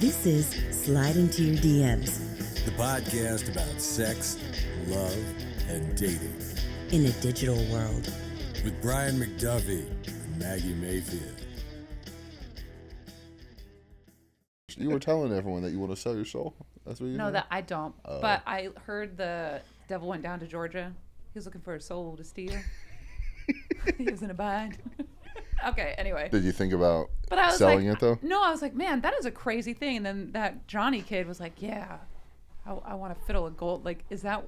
This is Slide Into Your DMs, the podcast about sex, love, and dating in a digital world. With Brian Macduffee and Maggie Mayfield. You were telling everyone that you want to sell your soul. That's what you No, did? that I don't. But I heard the devil went down to Georgia. He was looking for a soul to steal. He was in a bind. Okay, anyway. Did you think about But I was selling like, it though? No, I was like, man, that is a crazy thing. And then that Johnny kid was like, yeah, I want to fiddle a gold. Like, is that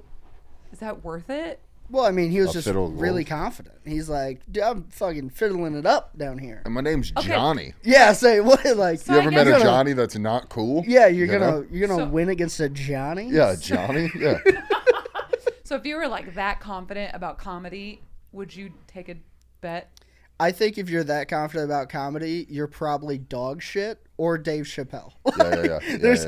worth it? Well, I mean, he was A just fiddle of really gold? confident. He's like, dude, I'm fucking fiddling it up down here. And my name's Okay. Johnny. Yeah, say what? Like, So You I ever guess- met a Gonna- Johnny that's not cool? yeah, you're You gonna know? So- win against a Johnny. Yeah, Johnny. Yeah. So if you were like that confident about comedy, would you take a bet? I think if you're that confident about comedy, you're probably dog shit or Dave Chappelle. Yeah. There's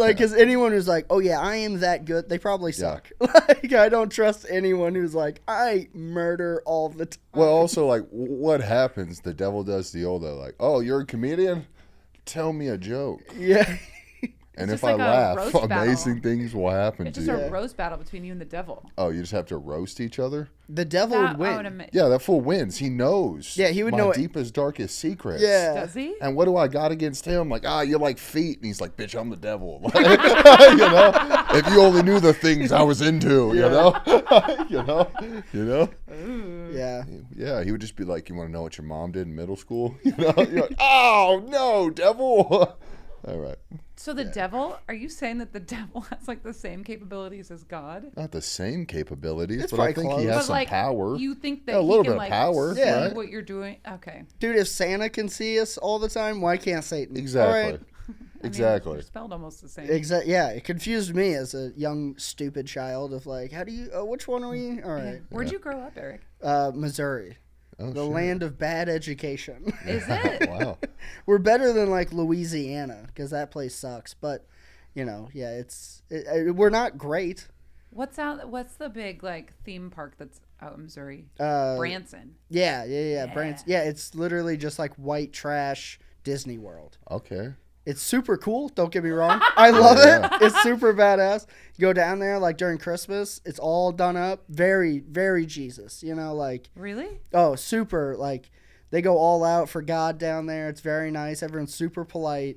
because anyone who's like, oh yeah, I am that good, they probably suck. Like, I don't trust anyone who's like, I murder all the time. Well, also, like, what happens? The devil does the old, like, oh, you're a comedian? Tell me a joke. Yeah. And It's if just I like a laugh, roast battle. amazing things will happen It's to just you. a roast battle between you and the devil. Oh, you just have to roast each other? The devil would I win. would admit. Yeah, that fool wins. He knows. Yeah, he would my know it. deepest, darkest secrets. Yeah. Does he? And what do I got against him? Like, you like feet. And he's like, bitch, I'm the devil. You know? If you only knew the things I was into, you know? You know? Yeah. Yeah, he would just be like, you want to know what your mom did in middle school? You know? You're like, oh, no, devil. All right. So the devil, are you saying that the devil has like the same capabilities as God? Not the same capabilities, It's but I probably think he close. has But some like, power. you think that Yeah, a he little can bit of like power, see right? what you're doing? Okay. Dude, if Santa can see us all the time, why can't Satan? Exactly. All right. Exactly. They're spelled almost the same. Yeah, it confused me as a young, stupid child of like, how do you, which one are we? All right. Where'd you grow up, Eric? Missouri. Oh, The shit. land of bad education. Is it? Wow. We're better than like Louisiana because that place sucks. But, you know, yeah, we're not great. What's the big like theme park that's out in Missouri? Uh, Branson. Yeah. Brands. Yeah, it's literally just like white trash Disney World. Okay. It's super cool. Don't get me wrong. I love Yeah. it. It's super badass. You go down there like during Christmas. It's all done up. Very, very Jesus. You know, like, Really? oh, super. Like, they go all out for God down there. It's very nice. Everyone's super polite.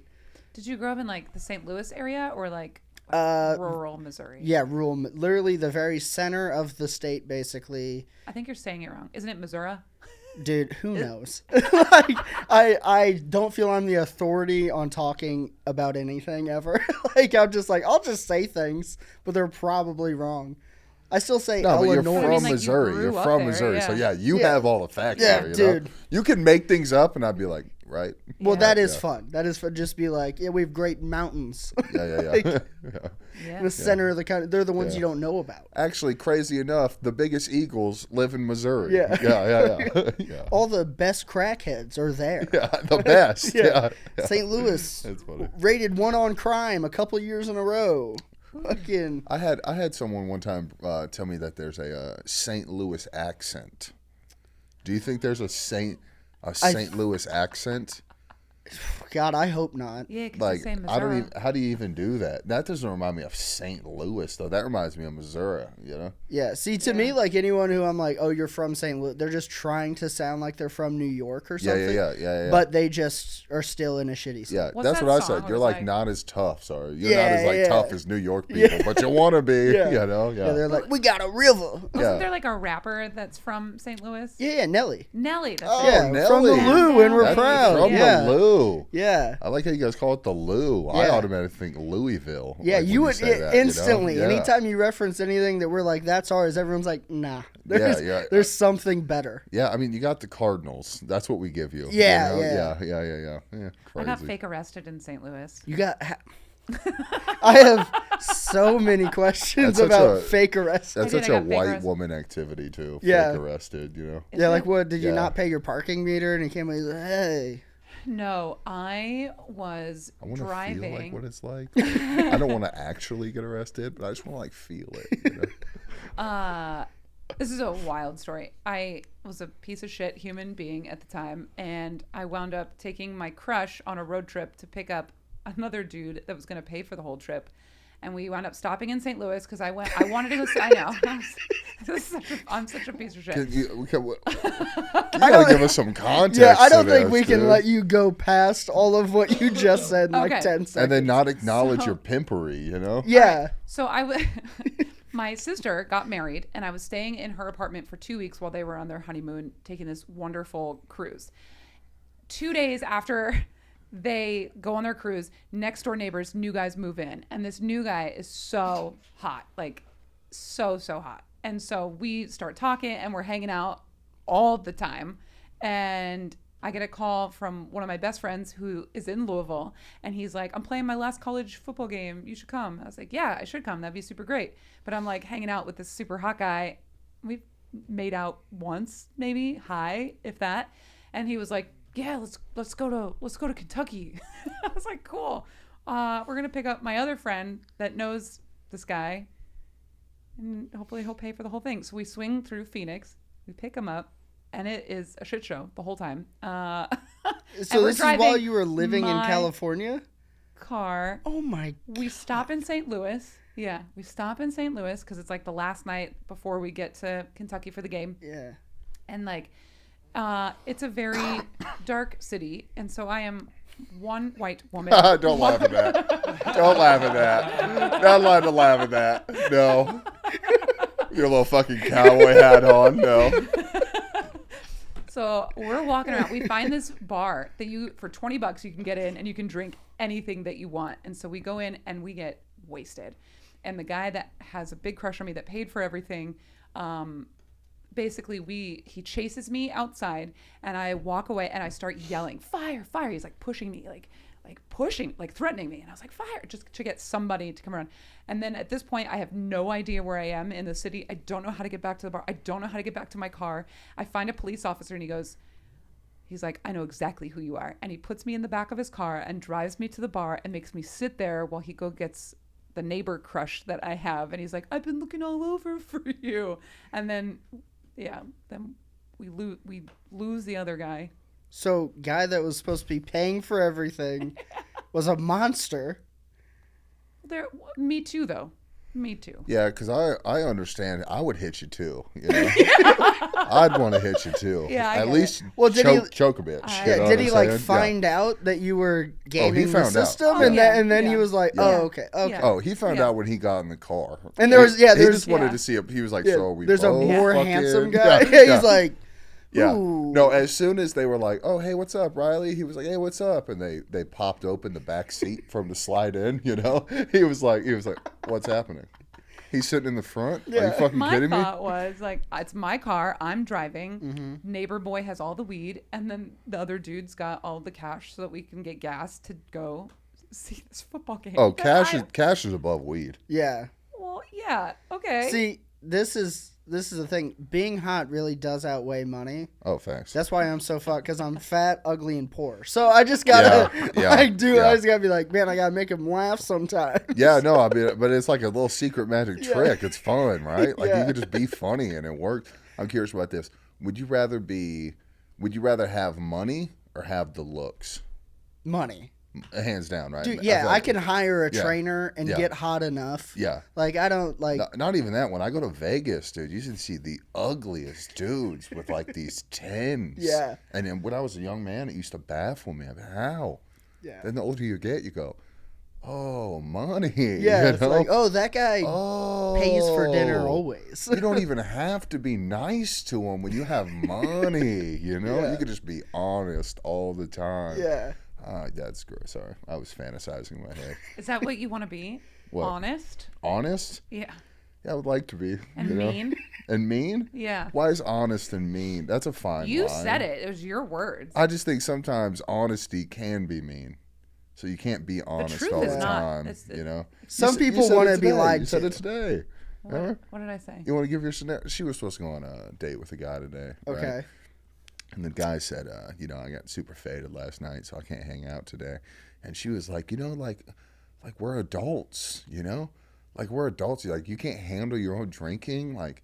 Did you grow up in like the St. Louis area or like rural Missouri? Yeah, literally the very center of the state, basically. I think you're saying it wrong. Isn't it Missouri? Dude, who knows? Like, I don't feel I'm the authority on talking about anything ever. Like, I'm just like, I'll just say things, but they're probably wrong. I still say No, but you're Illinois. I from mean, like, you Missouri. grew You're up from there, Missouri. So, yeah. you Yeah. have all the facts Yeah, there, you dude. know? You can make things up, and I'd be like, right? Well, Yeah. that is Yeah. fun. That is fun. Just be like, yeah, we have great mountains Yeah. Like, Yeah. Yeah. in the center of the country. They're the ones Yeah. you don't know about. Actually, crazy enough, the biggest eagles live in Missouri. Yeah. Yeah. Yeah. All the best crackheads are there. Yeah, the best. Yeah. Yeah. St. Louis That's funny. rated 1 on crime a couple years in a row. Fucking I had someone one time tell me that there's a St. Louis accent. Do you think there's a St. Louis accent? God, I hope not. Yeah, because Like, you say Missouri. I don't even. How do you even do that? That doesn't remind me of St. Louis though. That reminds me of Missouri. You know? Yeah, see, to me, like anyone who I'm like, oh, you're from St. Louis, they're just trying to sound like they're from New York or Yeah, something. yeah. But they just are still in a shitty state. Yeah, What's that's that what I song said. where You're it's like like- not as tough. Sorry, you're Yeah, not as like yeah. tough as New York people, but you want to be. Yeah. You know? Yeah, Yeah. they're like, we got a river. Wasn't Yeah. there like a rapper that's from St. Louis? Yeah, Nelly. Nelly. That's Oh, it. Yeah, from the Nelly. Lou, and we're That's proud. From yeah. the Lou. Yeah. I like how you guys call it the Lou. I Yeah. automatically think Louisville. Yeah, like, you when would say that, you know? instantly. Yeah. Anytime you reference anything that we're like, that's ours, everyone's like, nah. There's, yeah. there's something better. Yeah, I mean, you got the Cardinals. That's what we give you. Yeah, you know? yeah. Yeah, I crazy. got fake arrested in St. Louis. You got. I have so many questions That's such about a- fake arrests. That's I did, such I a got fake white arrest- woman activity too. Yeah. Fake arrested, you know. Is Yeah, it? like what? Did you Yeah. not pay your parking meter? And he came and he's like, hey. No, I was I want to driving. feel like what it's like. I don't want to actually get arrested, but I just want to like feel it. You know? This is a wild story. I was a piece of shit human being at the time, and I wound up taking my crush on a road trip to pick up another dude that was going to pay for the whole trip. And we wound up stopping in St. Louis because I wanted to go see. I know. I'm such a piece of shit. You gotta give us some context. Yeah, I don't to think this, we can dude. let you go past all of what you just said in like Okay. 10 seconds. And then not acknowledge your pimpery, you know? Yeah. So my sister got married, and I was staying in her apartment for 2 weeks while they were on their honeymoon, taking this wonderful cruise. 2 days after they go on their cruise, next door neighbors, new guys move in, and this new guy is so hot, like so hot. And so we start talking, and we're hanging out all the time, and I get a call from one of my best friends who is in Louisville, and he's like, I'm playing my last college football game. You should come. I was like, yeah, I should come. That'd be super great. But I'm like hanging out with this super hot guy. We've made out once, maybe, hi, if that. And he was like, yeah, let's go to Kentucky. I was like, cool. We're going to pick up my other friend that knows this guy, and hopefully he'll pay for the whole thing. So we swing through Phoenix. We pick him up. And it is a shit show the whole time. So this is while you were living in California? Car. Oh my God. We stop in St. Louis. Yeah, we stop in St. Louis because it's like the last night before we get to Kentucky for the game. Yeah. And like, it's a very dark city. And so I am one white woman. Don't laugh at that. Don't laugh at that. Not allowed to laugh at that. No. Your little fucking cowboy hat on. No. So we're walking around. We find this bar that for $20 you can get in and you can drink anything that you want. And so we go in and we get wasted. And the guy that has a big crush on me that paid for everything, basically he chases me outside, and I walk away and I start yelling, fire, fire. He's like pushing me, like threatening me. And I was like, fire, just to get somebody to come around. And then at this point, I have no idea where I am in the city. I don't know how to get back to the bar. I don't know how to get back to my car. I find a police officer, and he's like, I know exactly who you are. And he puts me in the back of his car and drives me to the bar and makes me sit there while he gets the neighbor crush that I have. And he's like, I've been looking all over for you. And then, then we lose the other guy. So guy that was supposed to be paying for everything was a monster. Me too, though. Me too. Yeah, because I understand. I would hit you too. You know? I'd want to hit you too. Yeah, at least choke a bitch. Yeah, you know did he what I'm like saying? find out that you were gaming the found out. system, Oh, and yeah. then he Yeah. was like, Yeah. "Oh, okay." Yeah. Oh, he found Yeah. out when he got in the car. And there's he just wanted to see it. He was like, "So we there's a both more fucking-" handsome guy. Yeah, He's like, yeah. Ooh. No, as soon as they were like, "Oh, hey, what's up, Riley?" He was like, "Hey, what's up?" And they popped open the back seat from the slide in. You know, he was like, "What's happening?" He's sitting in the front. Are you fucking My kidding me? thought was like, it's my car. I'm driving. Neighbor boy has all the weed, and then the other dude's got all the cash so that we can get gas to go see this football game. Oh, cash is above weed. "Yeah." Well, yeah, okay. See, this is the thing. Being hot really does outweigh money. Oh, thanks. That's why I'm so fucked, because I'm fat, ugly, and poor. So I just gotta, Yeah, I yeah. just gotta be like, man, I gotta make him laugh sometimes. Yeah, no, I mean, but it's like a little secret magic trick. It's fun, right? Like Yeah. you could just be funny and it worked. I'm curious about this. Would you rather have money or have the looks? Money. Hands down, right? Dude, I yeah, feel I like- can hire a Yeah. trainer and Yeah. get hot enough. Yeah. Like, I don't, like... Not even that. When I go to Vegas, dude, you can see the ugliest dudes with like these 10s. Yeah. And then when I was a young man, it used to baffle me. I mean, how? Yeah. Then the older you get, you go, oh, money. Yeah, you it's know? like, oh, that guy Oh, pays for dinner always. You don't even have to be nice to them when you have money, you know? Yeah. You could just be honest all the time. Yeah. That's gross. Sorry. I was fantasizing in my head. Is that what you want to be? What? Honest? Honest? Yeah. Yeah, I would like to be. And you know? mean? And mean? Yeah. Why is honest and mean? That's a fine You line. said it. It was your words. I just think sometimes honesty can be mean. So you can't be honest truth all is the not. time. It's- You know? Some You people said wanna it be today. lied You said to. it today. Remember? What did I say? You want to give your scenario? She was supposed to go on a date with a guy today. right? Okay. And the guy said, I got super faded last night, so I can't hang out today. And she was like, like we're adults, you know? Like we're adults. Like you can't handle your own drinking, like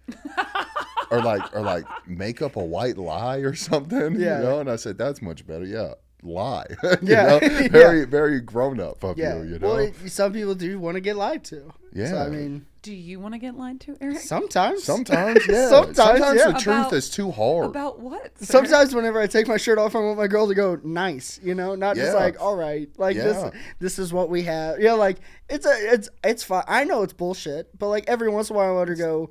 or like make up a white lie or something. Yeah. You know? And I said, that's much better. Yeah. lie. Yeah. Very, very grown up of Yeah. you, you know? Well, some people do want to get lied to. Yeah. So, I mean, Do you want to get lied to, Eric? sometimes. Sometimes, yeah. Sometimes, yeah. the truth About- is too hard. About what? sir? Sometimes whenever I take my shirt off, I want my girl to go nice, you know, not just Yeah. like, all right, like Yeah. this is what we have. Yeah, like it's fine. I know it's bullshit, but like every once in a while I let her go,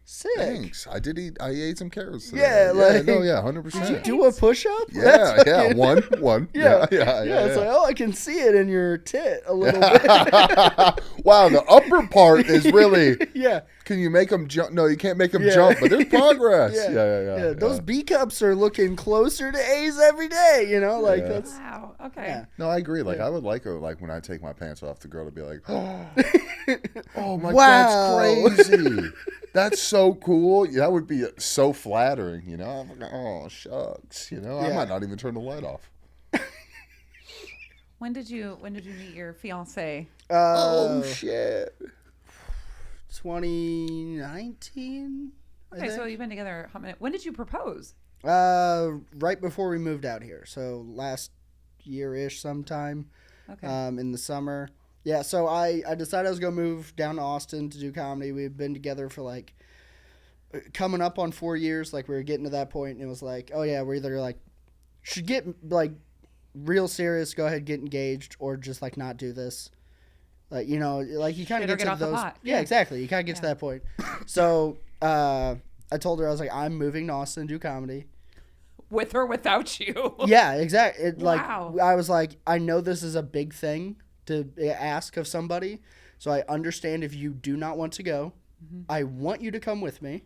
sick. Thanks. I ate some carrots today. Yeah, like- no, yeah, 100%. Do a push up? Yeah, yeah, one. Yeah. Yeah. It's like, oh, I can see it in your tit a little bit. Wow, the upper part is really. Yeah. Can you make them jump? No, you can't make them Yeah. jump, but there's progress. Yeah. Yeah. Those B cups are looking closer to A's every day, you know? Like Yeah. that's Wow. Okay. yeah. No, I agree. Like I would like her, like when I take my pants off, the girl to be like, "Oh my, Wow. that's crazy. That's so cool." Yeah, that would be so flattering. You know, I'm like, "Oh shucks," you know. I Yeah. might not even turn the light off. When did you meet your fiance? Oh shit. 2019. Okay, so you've been together a hot minute. When did you propose? Right before we moved out here, so last year-ish sometime, Okay. in the summer. Yeah, so I decided I was gonna move down to Austin to do comedy. We've been together for like coming up on 4 years. Like we were getting to that point, and it was like, oh yeah, we're either like should get like real serious, go ahead, get engaged, or just like not do this. Like, you know, like you kind of Shit or get get to off the those. pot. Yeah, Yeah. exactly. You kind of get to that point. So I told her, I was like, I'm moving to Austin to do comedy. With or without you? Yeah, exactly. Wow. Like I was like, I know this is a big thing to ask of somebody, so I understand if you do not want to go. Mm-hmm. I want you to come with me.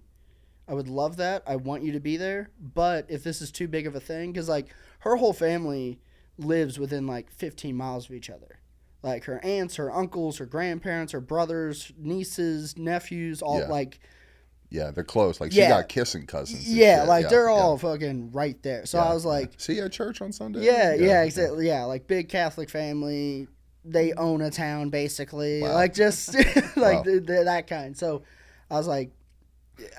I would love that. I want you to be there. But if this is too big of a thing, because like her whole family lives within like 15 miles of each other. Like her aunts, her uncles, her grandparents, her brothers, nieces, nephews, all Yeah. like Yeah, they're close. Like she Yeah. got kissing cousins. and yeah, shit. like they're yeah. all fucking right there. So I was like, "See you at church on Sunday." yeah, exactly. Yeah, like big Catholic family. They own a town basically. Wow. Like just like that kind. So I was like,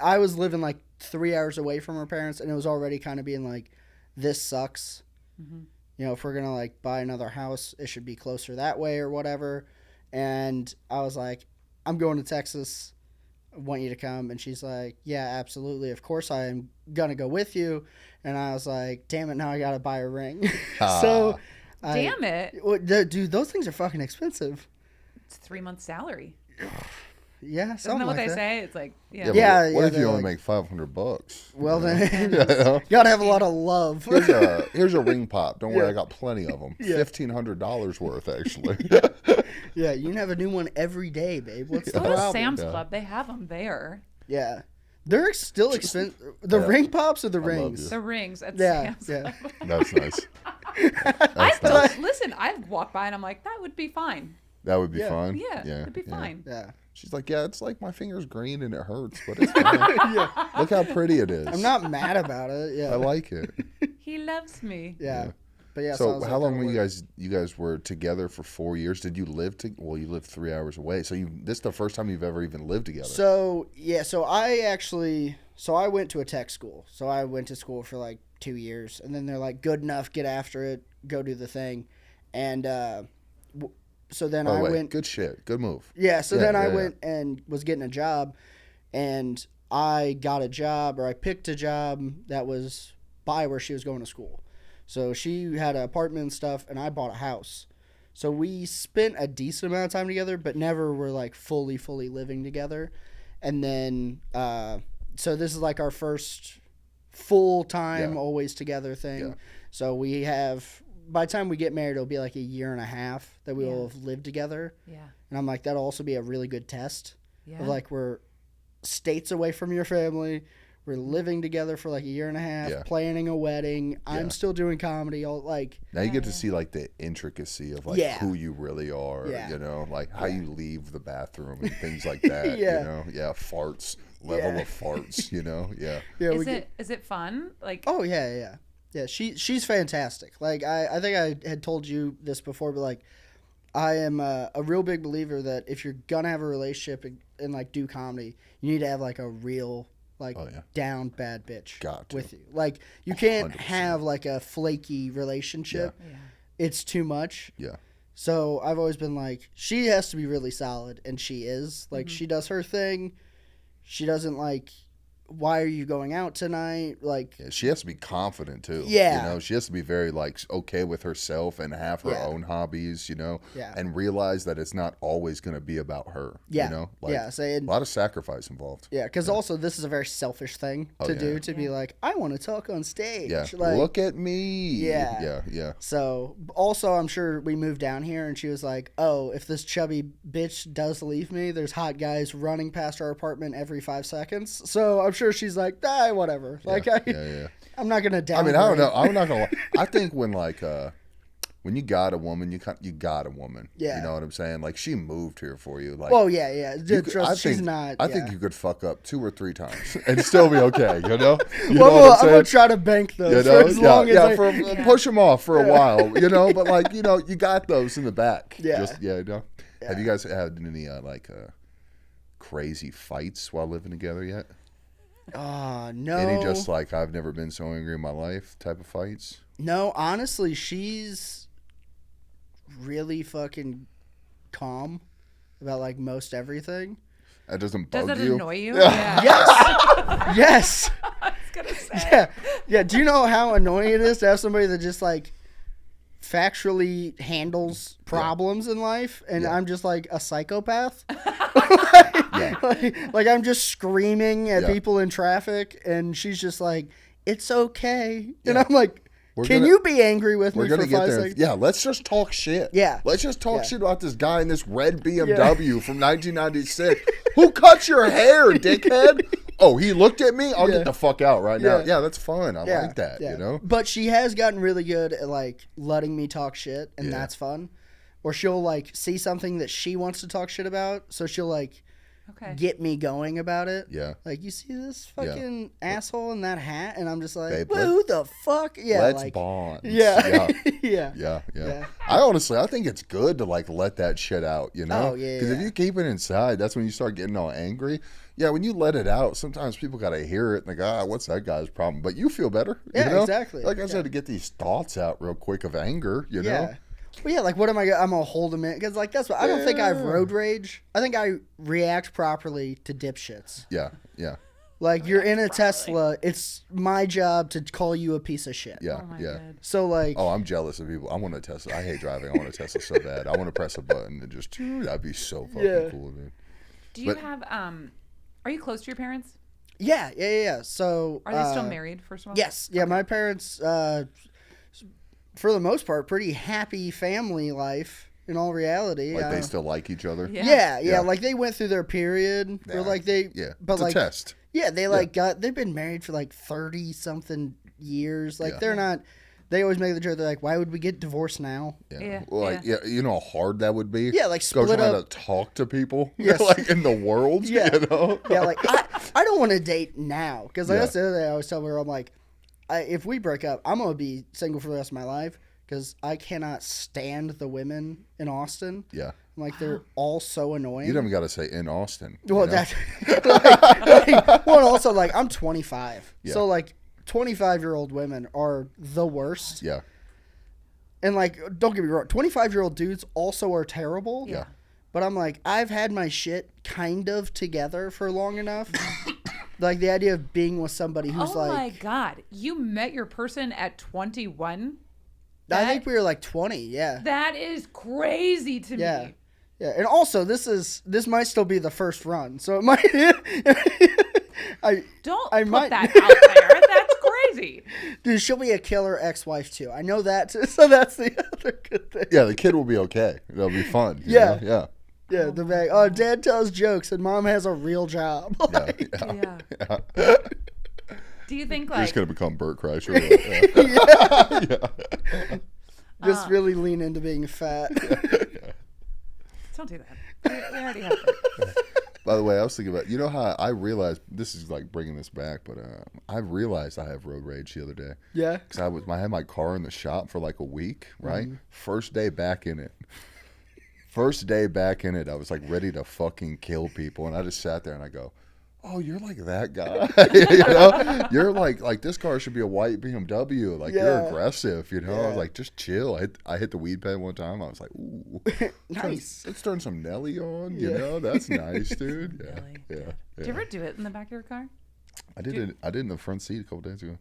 I was living like 3 hours away from her parents, and it was already kind of being like, this sucks. Mm-hmm. You know, if we're gonna like buy another house, it should be closer that way or whatever. And I was like, I'm going to Texas. I want you to come. And she's like, yeah, absolutely. Of course I am gonna go with you. And I was like, damn it, now I gotta buy a ring. So Damn it. dude, those things are fucking expensive. It's 3 months' salary. Yeah, Isn't something that what like they that. say? It's like, Yeah, yeah. but Yeah, what yeah, if you they're only like- make $500? Well, then You know? you gotta have a lot of love. Here's a ring pop. Don't worry, Yeah. I got plenty of them. Yeah. $1,500 worth, actually. Yeah, you can have a new one every day, babe. What's the Go to problem? Sam's Yeah. Club. They have them there. Yeah, they're still expensive. The Yeah. ring pops or the love rings? The rings at Yeah, Sam's. yeah. That's nice. I That's nice. listen. I've walked by and I'm like, that would be fine. That would be Yeah. fun. Yeah, it'd be fine. Yeah. She's like, yeah, it's like my finger's green and it hurts, but it's fine. Look how pretty it is. I'm not mad about it. Yeah. I like it. He loves me. Yeah. But yeah. I So was how like, long oh, were you wait. guys? You guys were together for 4 years. Did you live Well, you lived 3 hours away. So this is the first time you've ever even lived together. So yeah. So I went to a tech school. So I went to school for like 2 years, and then they're like, good enough, get after it, go do the thing, and so then By the I way, went. good shit. Good move. Yeah, so Yeah, then I yeah, went and was getting a job, and I got a job, or I picked a job that was by where she was going to school. So she had an apartment and stuff, and I bought a house. So we spent a decent amount of time together, but never were like fully living together. And then, so this is like our first full time, Yeah. always together thing. Yeah. So we have, by the time we get married, it'll be like a year and a half that we Yeah. will have lived together. Yeah. And I'm like, that'll also be a really good test Yeah. of like, we're states away from your family. We're living together for like a year and a half, Yeah. planning a wedding. I'm still doing comedy. All like, Now you get to see like the intricacy of like Yeah. who you really are. Yeah. You know, like how you leave the bathroom and things like that. Yeah. You know, farts, level Yeah. of farts. You know, yeah. yeah, Is it fun? Like, Oh yeah. She's fantastic. Like I think I had told you this before, but like I am a real big believer that if you're gonna have a relationship and like do comedy, you need to have like a real like Oh, yeah. down bad bitch Got to. with you. Like you can't 100%. have like a flaky relationship. Yeah. It's too much. Yeah. So I've always been like, she has to be really solid, and she is. Like she does her thing. She doesn't like, why are you going out tonight? Like, Yeah, she has to be confident too. Yeah. You know, she has to be very like okay with herself and have her Yeah. own hobbies, you know, Yeah. and realize that it's not always going to be about her. Yeah. You know, like Yeah, saying- a lot of sacrifice involved. yeah, because also this is a very selfish thing to yeah. do, to be like, I want to talk on stage. Yeah. Like, Look at me. Yeah. Yeah. Yeah. So also, I'm sure we moved down here, and she was like, "Oh, if this chubby bitch does leave me, there's hot guys running past our apartment every 5 seconds." So I'm sure she's like, whatever. Like, Yeah. I'm not gonna I downgrade. mean, I don't know. I'm not gonna lie. I think when when you got a woman, you got a woman. Yeah. You know what I'm saying? Like she moved here for you. Like, Well, yeah. you could- Trust, she's think, not. I yeah. think you could fuck up 2 or 3 times and still be okay. You know. You Well, know what I'm gonna try to bank those You for know, as long as I. push them off for a while, you know. But like, you know, you got those in the back. Yeah. You know. Have you guys had any crazy fights while living together yet? No. Any just like I've never been so angry in my life type of fights? No, honestly, she's really fucking calm about like most everything. That doesn't bug Does it you? annoy you? Yeah. Yes. Yes. I was gonna say. Yeah. Do you know how annoying it is to have somebody that just like factually handles problems in life, and Yeah. I'm just like a psychopath? Yeah. like I'm just screaming at Yeah. people in traffic, and she's just like, "It's okay," and Yeah. I'm like, We're "Can gonna- you be angry with We're me for gonna get 5 there. seconds?" Yeah, let's just talk shit. Yeah. Let's just talk Yeah. shit about this guy in this red BMW from 1996. Who cut your hair, dickhead? Oh, he looked at me? I'll Yeah. get the fuck out right now. Yeah. Yeah, that's fun. I like that, yeah. you know? But she has gotten really good at like letting me talk shit, and Yeah. that's fun. Or she'll like see something that she wants to talk shit about, so she'll like Okay. get me going about it. Yeah. Like, you see this fucking asshole in that hat, and I'm just like, Babe, well, who the fuck? Yeah, Let's like, bond. yeah, Yeah. yeah. Yeah. I think it's good to like let that shit out, you know? Oh, yeah, Because if yeah. you keep it inside, that's when you start getting all angry. Yeah, when you let it out, sometimes people got to hear it and they go, what's that guy's problem? But you feel better. Yeah, you know? exactly. Like I Yeah. said, to get these thoughts out real quick of anger, you know? Yeah. Well, yeah, like, what am I gonna hold him in? Because, like, that's what I don't think I have road rage. I think I react properly to dipshits. Yeah. Yeah. Like, you're in a Tesla, it's my job to call you a piece of shit. Yeah. Oh my yeah. God. So, like, Oh, I'm jealous of people. I want a Tesla. I hate driving. I want a Tesla so bad. I want to press a button and just, that'd be so fucking Yeah. cool, dude. Do you But- have are you close to your parents? yeah. So, Are they still married, first of all? Yes. Yeah, my parents, for the most part, pretty happy family life in all reality. Like they still like each other. Yeah. Yeah. Like they went through their period where Yeah. like they, Yeah. but it's like, a test. yeah, they like they've been married for like 30 something years. Like Yeah. they're not, they always make the joke, they're like, why would we get divorced now? Yeah. Yeah, Well, like, yeah. You know how hard that would be? Yeah, like Go split trying up. to talk to people. Yes. Like in the world. Yeah. You know? Yeah, like I don't want to date now because like, Yeah. that's the other thing I always tell her. I'm like, if we break up, I'm gonna be single for the rest of my life because I cannot stand the women in Austin. Yeah. I'm like, they're all so annoying. You don't got to say in Austin. you Well, know? that's like, well, also like I'm 25, Yeah. so like 25-year-old women are the worst. Yeah. And like, don't get me wrong, 25-year-old dudes also are terrible. Yeah. But I'm like, I've had my shit kind of together for long enough. Like the idea of being with somebody who's Oh my like, God. You met your person at 21? I think we were like 20. Yeah. That is crazy to Yeah. me. Yeah. And also, this might still be the first run, so it might. Don't I put might- that out there. That's crazy. Dude, she'll be a killer ex-wife too. I know that too, so that's the other good thing. Yeah. The kid will be okay. It'll be fun. you Yeah. know? Yeah. Yeah, the bag. Oh, dad tells jokes and mom has a real job. Yeah. Like, Yeah. Yeah. Do you think You're just like going to become Bert Kreischer. Yeah. just really lean into being fat. don't do that. We already have that. By the way, I was thinking about, you know how I realized, this is like bringing this back, but I realized I have road rage the other day. Yeah. Because I had my car in the shop for like a week, right? Mm-hmm. First day back in it, I was like ready to fucking kill people. And I just sat there and I go, oh, you're like that guy. You know, you're like this car should be a white BMW. Like you're aggressive. You know, I was like, just chill. I hit the weed pen one time. I was like, ooh, Nice. Let's turn some Nelly on. You know, that's nice, dude. Yeah. Did you ever do it in the back of your car? I did it in the front seat a couple days ago.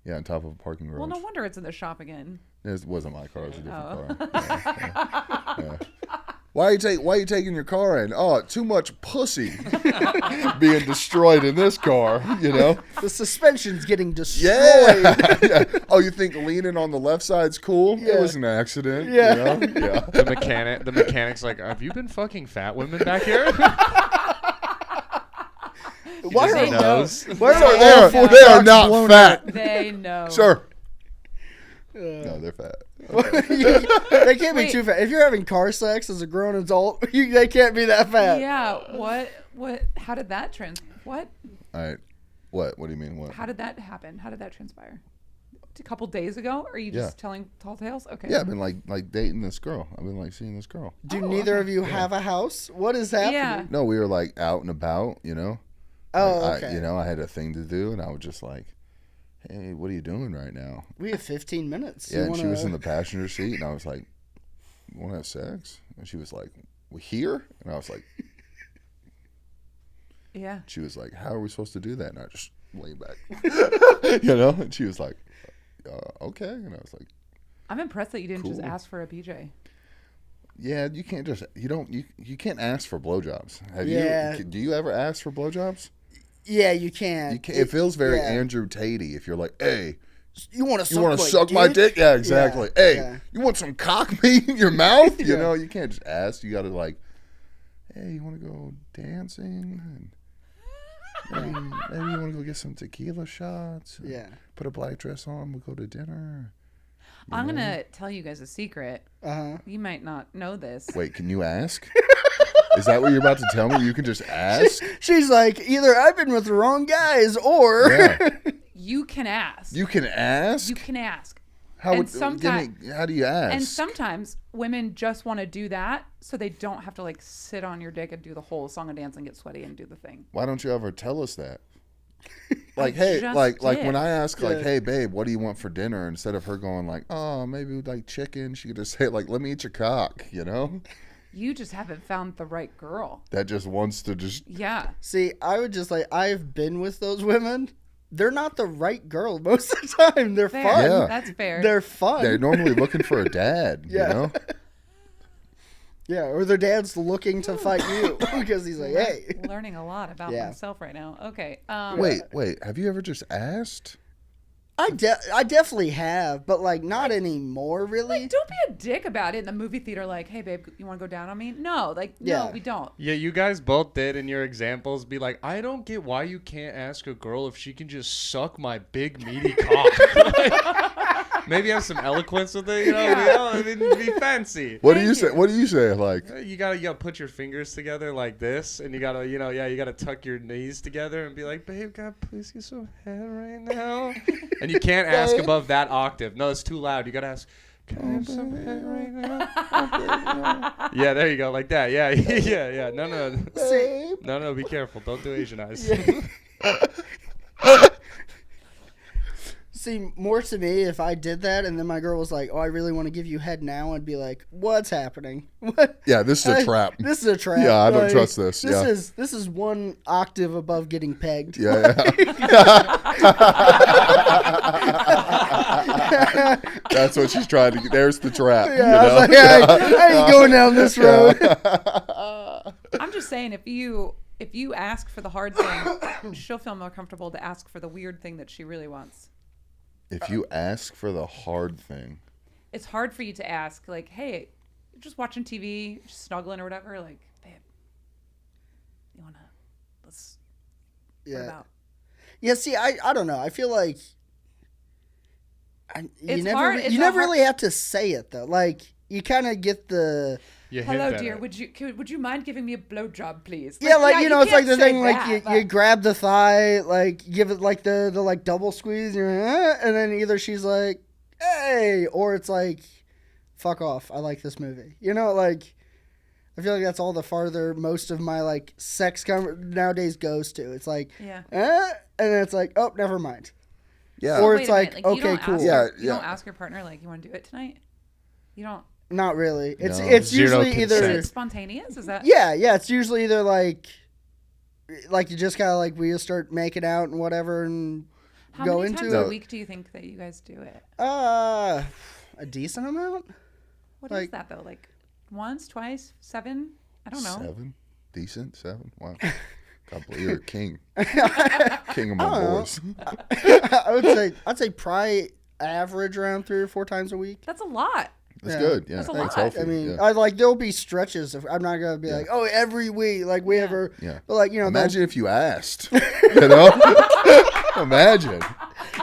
Yeah, on top of a parking garage. Well, no wonder it's in the shop again. It wasn't my car. It was a different car. Yeah. Why are you taking your car in? Oh, too much pussy being destroyed in this car, you know? The suspension's getting destroyed. Yeah. Oh, you think leaning on the left side's cool? Yeah. It was an accident. Yeah. You know? Yeah. The mechanic's like, have you been fucking fat women back here? Why He are knows. why are They all are, four they are trucks not blown fat. They know. Sir. No, they're fat. They can't be Wait. too fat. If you're having car sex as a grown adult, they can't be that fat. Yeah. What? How did that What? All right. What? What do you mean? What? How did that happen? How did that transpire? A couple days ago? Or are you just telling tall tales? Okay. Yeah, I've been like dating this girl. I've been like seeing this girl. Do neither of you have a house? What is happening? Yeah. No, we were like out and about, you know? Oh, okay. I had a thing to do, and I was just like, hey, what are you doing right now? We have 15 minutes. Yeah, and she was in the passenger seat, and I was like, you want to have sex? And she was like, we here? And I was like, Yeah. she was like, how are we supposed to do that? And I just laid back, you know? And she was like, okay. And I was like, I'm impressed that you didn't just Cool. ask for a BJ. yeah, you can't just, you can't ask for blowjobs. Yeah. Do you ever ask for blowjobs? Yeah, you can. You can't, it feels very yeah. Andrew Tatey if you're like, hey, You want to you want to suck my dick? Yeah, exactly. Yeah, Hey, yeah. you want some cock meat in your mouth? You Yeah. know, you can't just ask. You got to like, hey, you want to go dancing? And maybe you want to go get some tequila shots? Yeah. Put a black dress on. We'll go to dinner. I'm going to tell you guys a secret. Uh-huh. You might not know this. Wait, can you ask? Is that what you're about to tell me? You can just ask? She's like, either I've been with the wrong guys or... Yeah. You can ask. You can ask? You can ask. How and would how do you ask? And sometimes women just want to do that so they don't have to like sit on your dick and do the whole song and dance and get sweaty and do the thing. Why don't you ever tell us that? Like, hey, just like did. when I ask, like, Yeah. hey, babe, what do you want for dinner? Instead of her going like, oh, maybe we'd like chicken, she could just say like, let me eat your cock, you know? You just haven't found the right girl. That just wants to just, Yeah. See, I would just like, I've been with those women. They're not the right girl most of the time. They're Fair. fun. Yeah. That's fair. They're fun. they're normally looking for a dad, Yeah. you know? Yeah, or their dad's looking to fight you because he's like, hey. Learning a lot about Yeah. myself right now. Okay. Wait, have you ever just asked? I definitely have, but like not anymore, really. Like, don't be a dick about it in the movie theater. Like, hey, babe, you want to go down on me? No, like, Yeah. no, we don't. Yeah, you guys both did in your examples be like, I don't get why you can't ask a girl if she can just suck my big meaty cock. Maybe have some eloquence with it, you know? I mean, be fancy. What do you say? What do you say? Like, You gotta put your fingers together like this, and you gotta, you gotta tuck your knees together and be like, babe, can I please get some head right now? And you can't ask above that octave. No, it's too loud. You gotta ask, can I have some head right now? Yeah, there you go, like that. Yeah, yeah. No, be careful. Don't do Asian eyes. See, more to me, if I did that and then my girl was like, oh, I really want to give you head now, I'd be like, what's happening? What? yeah, this is a trap. This is a trap. Yeah, I don't Like, trust this. Yeah. This is one octave above getting pegged. Yeah. That's what she's trying to get. There's the trap. Yeah, you I was know? like, I ain't going down this road. I'm just saying, if you ask for the hard thing, she'll feel more comfortable to ask for the weird thing that she really wants. If you ask for the hard thing, It's hard for you to ask, like, hey, you're just watching TV, just snuggling or whatever. Like, babe, you wanna what Yeah. about? Yeah, see, I don't know. I feel like you It's never hard- it's you a never hard- really have to say it though. Like you kind of get the You hint Hello, at dear. it. Would you mind giving me a blowjob, please? yeah, like yeah, you know, it's like can't the say thing, like that, you but- grab the thigh, like give it like the like double squeeze, you're like, and then either she's like, hey, or it's like, fuck off, I like this movie. You know, like I feel like that's all the farther most of my like sex nowadays goes to. It's like, Yeah. and then it's like, oh, never mind. Yeah. Or Wait it's a minute, like, you okay, don't cool. ask Yeah, you don't ask your partner like, you want to do it tonight? You don't. Not really. It's No. it's Zero usually consent. either It's spontaneous? Is that? yeah. It's usually either like you just kind of like we just start making out and whatever and How go many into times it. a week do you think that you guys do it? A decent amount. What is Like- that though? Like once, twice, 7? I don't know. 7? Decent? 7? Wow. God bless you're a king. King of my know. boys. I'd say probably average around 3 or 4 times a week. That's a lot. That's Yeah. good. Yeah. That's a That's lot. healthy. I mean, yeah. I like there'll be stretches. I'm not gonna be like, oh, every week like we ever. Yeah. But like Imagine if you asked. You know? Imagine.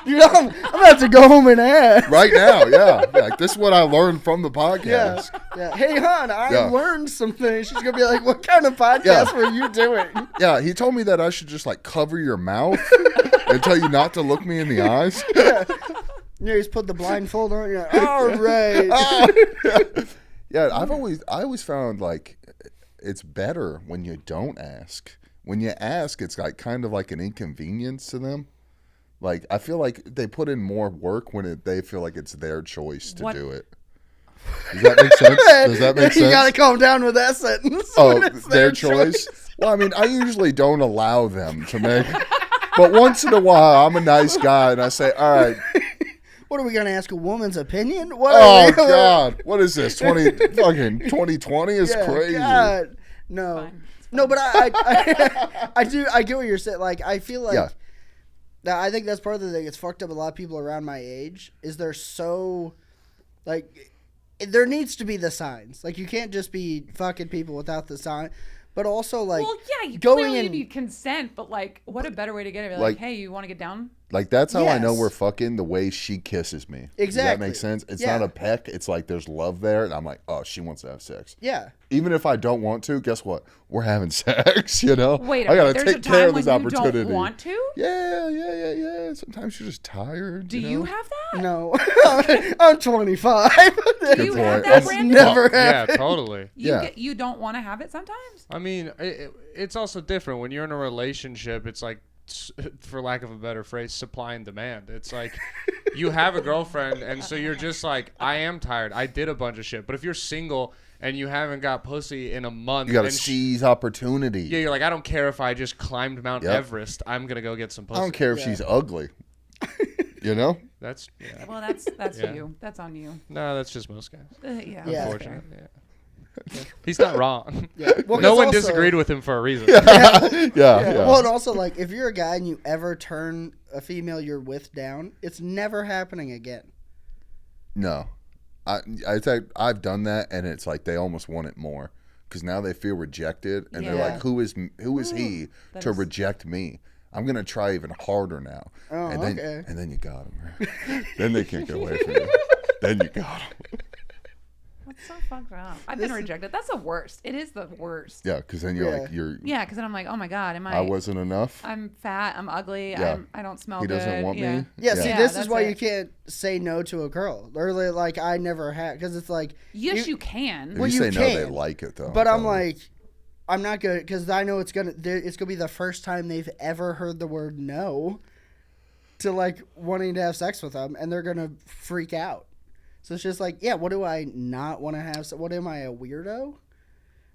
dude, I'm gonna have to go home and ask. Right now, yeah. Like, this is what I learned from the Yeah. podcast. Yeah. Hey, hon, I Yeah. learned some things. She's gonna be like, what kind of podcast were you doing? Yeah, he told me that I should just like cover your mouth and tell you not to look me in the eyes. Yeah, he's put the blindfold on. You're like, all right. Yeah, I always found like it's better when you don't ask. When you ask, it's like kind of like an inconvenience to them. Like I feel like they put in more work when they feel like it's their choice to What- do it. Does that make sense? Does that make sense? You gotta calm down with that sentence. Oh, when it's their choice. Well, I mean, I usually don't allow them to make, but once in a while, I'm a nice guy and I say, "All right, What are we gonna ask a woman's opinion? What oh are we, God, what is this? 2020 is Yeah, crazy." God. No, Fine. It's no, but I do. I get what you're saying. Like, I feel like. Yeah. Now, I think that's part of the thing. It's fucked up. A lot of people around my age is they're so, like, there needs to be the signs. Like, you can't just be fucking people without the sign. But also, like, Well, yeah, you going clearly in- need consent, but like, what a better way to get it? Like, Like- hey, you want to get down? Like that's how I know Yes. we're fucking, the way she kisses me. Does that Exactly. make sense? It's Yeah. not a peck. It's like there's love there, and I'm like, oh, she wants to have sex. yeah. Even if I don't want to, guess what? We're having sex. You know. Wait a I minute. gotta There's a take care time of when this you opportunity. don't want to? Yeah. Sometimes you're just tired. Do you you know? have that? No. I'm 25. Do you point. have that, That's Brandon? never Yeah, happened. totally. You don't want to have it sometimes? I mean, it's also different when you're in a relationship. It's like, for lack of a better phrase, supply and demand. It's like you have a girlfriend, and so you're just like, I am tired. I did a bunch of shit. But if you're single and you haven't got pussy in a month, You gotta and seize opportunity. yeah, you're like, I don't care if I just climbed Mount Yep. Everest. I'm gonna go get some pussy. I don't care if she's ugly. You know? That's yeah. Well, that's Yeah. you. That's on you. No, that's just most guys. Yeah. Yeah. Unfortunately, yeah. He's not wrong. Yeah. Well, No 'cause one also- disagreed with him for a reason. Yeah. Well, and also, like, if you're a guy and you ever turn a female you're with down, it's never happening again. No, I think I've done that, and it's like they almost want it more because now they feel rejected, and they're Yeah. like, "Who is he That to is- reject me? I'm gonna try even harder now." Oh, and then, okay. and then you got them. Then they can't get away from you. Then you got them. That's so fucked up. I've been rejected. That's the worst. It is the worst. Yeah, because then you're Yeah. like, Yeah, because then I'm like, oh my god, I wasn't enough. I'm fat. I'm ugly. Yeah. I don't smell He good. doesn't want yeah. me. Yeah, see, Yeah, this is that's why it. you can't say no to a girl. Literally, like, I never had, because it's like, Yes, you can. If well, you you say no, they can, like it though. but I'm telling you. like, I'm not good, because I know it's gonna be the first time they've ever heard the word no to, like, wanting to have sex with them, and they're gonna freak out. So it's just like, yeah, what do I not want to have? What am I, a weirdo?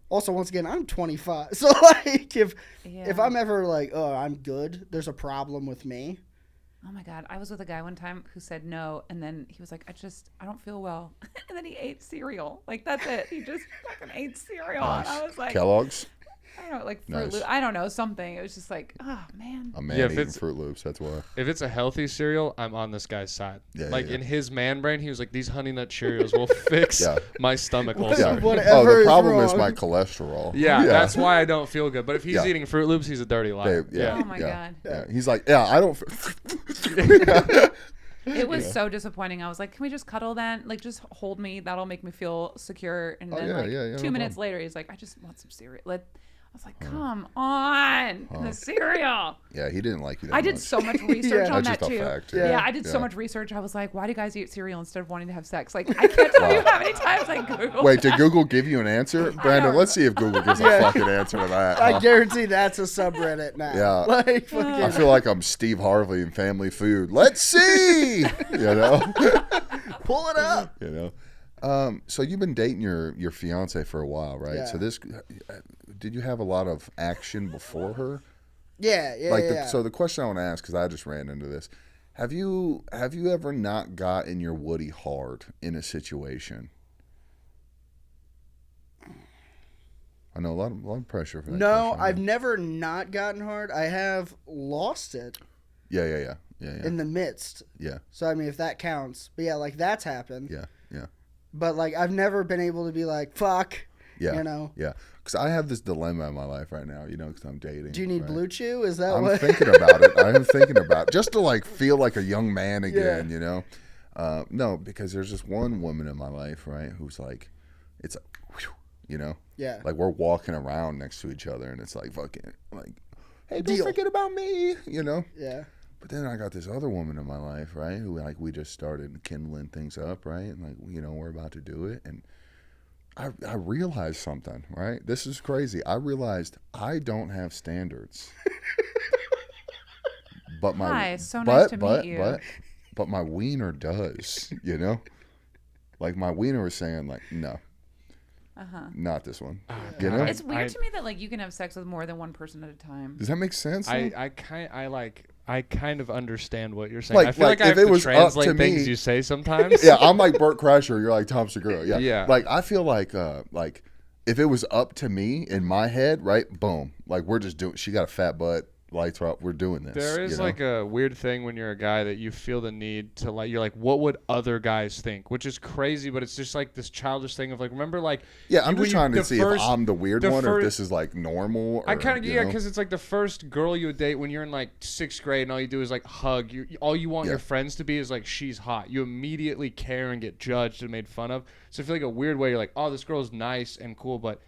Also, once again, I'm 25. So, like, if Yeah. I'm ever like, oh, I'm good, there's a problem with me. Oh my god, I was with a guy one time who said no, and then he was like, I don't feel well, and then he ate cereal. Like that's it. He just fucking ate cereal. And I was like, Kellogg's. I don't know, like Fruit Nice. Loop. I don't know, something. It was just like, oh man. A man Yeah, if eating it's- Fruit Loops. That's why. If it's a healthy cereal, I'm on this guy's side. Yeah, like yeah. in his man brain, he was like, these Honey Nut Cheerios will fix Yeah. my stomach Yeah. ulcer. Whatever Oh, the is problem is wrong. my cholesterol. Yeah, that's why I don't feel good. But if he's Yeah. eating Fruit Loops, he's a dirty liar. Babe, yeah. Oh my yeah, God. Yeah. He's like, yeah, I don't. It was so disappointing. I was like, can we just cuddle then? Like, just hold me. That'll make me feel secure. And Oh, then, yeah, like, yeah, 2 no minutes problem. later, he's like, I just want some cereal. I was like, come on, the cereal. Yeah, he didn't like you that I did much. so much research on That's that just a too. fact, Yeah. yeah. I did so Yeah. much research. I was like, why do guys eat cereal instead of wanting to have sex? Like, I can't tell you how many times I Googled Wait, did that. Google give you an answer? Brandon, let's see if Google gives a fucking answer to that. I huh? guarantee that's a subreddit now. Yeah. Like, fucking, I feel like I'm Steve Harvey in Family Feud. Let's see. You know? pull it up. You know? So you've been dating your fiance for a while, right? Yeah. So did you have a lot of action before her? Yeah. So the question I want to ask, because I just ran into this, have you ever not gotten your Woody hard in a situation? I know a lot of pressure for that. No, question, I've yeah. never not gotten hard. I have lost it Yeah. in the midst. Yeah. So I mean, if that counts, but yeah, like that's happened. Yeah. But like I've never been able to be like fuck. Yeah. You know. Yeah. Because I have this dilemma in my life right now, because I'm dating. Do you need right? Blue Chew? Is that I'm what? thinking about it. I am thinking about it. Just to like feel like a young man again, No, because there's this one woman in my life, right, who's like, it's a, Yeah. like we're walking around next to each other and it's like fucking like, hey, don't Deal. forget about me, Yeah. But then I got this other woman in my life, right, who like we just started kindling things up, right, and like we're about to do it, and I realized something, right? This is crazy. I realized I don't have standards. But my Hi, so nice to meet you. But my wiener does, Like my wiener was saying like, no. Not this one. It's weird to me that like you can have sex with more than one person at a time. Does that make sense? I kind of understand what you're saying. Like- I feel like like I if have it to was up translate to things me- you say sometimes. Yeah, I'm like Burt Kreischer. You're like Tom Segura. Yeah. Yeah. Like I feel like if it was up to me in my head, right? Boom. Like we're just doing. She got a fat butt. Lights are up. We're doing this. There is like a weird thing when you're a guy that you feel the need to like. You're like, what would other guys think? Which is crazy, but it's just like this childish thing of like, remember, like. Yeah, I'm when just trying to see if I'm the weird one or if first- this is like normal. Or, I kind of because it's like the first girl you would date when you're in like 6th grade and all you do is like hug. All you want your friends to be is like she's hot. You immediately care and get judged and made fun of. So I feel like a weird way you're like, oh, this girl's nice and cool, but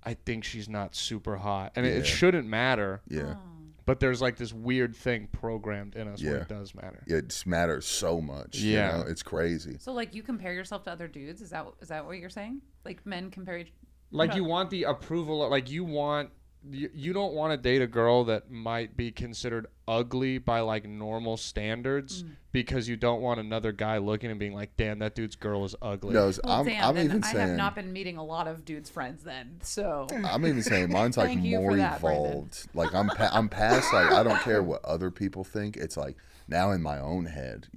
I think she's not super hot, and it shouldn't matter. Yeah. But there's like this weird thing programmed in us where it does matter. It just matters so much. Yeah. It's crazy. So like you compare yourself to other dudes? Is that what you're saying? Like men compare each Like you want the approval of, like you don't want to date a girl that might be considered ugly by like normal standards because you don't want another guy looking and being like, damn, that dude's girl is ugly. No, Well, I'm then even I saying. have not been meeting a lot of dudes' friends then. So I'm even saying mine's like Thank you more for that, Brandon. evolved. Like I'm past like I don't care what other people think. It's like now in my own head,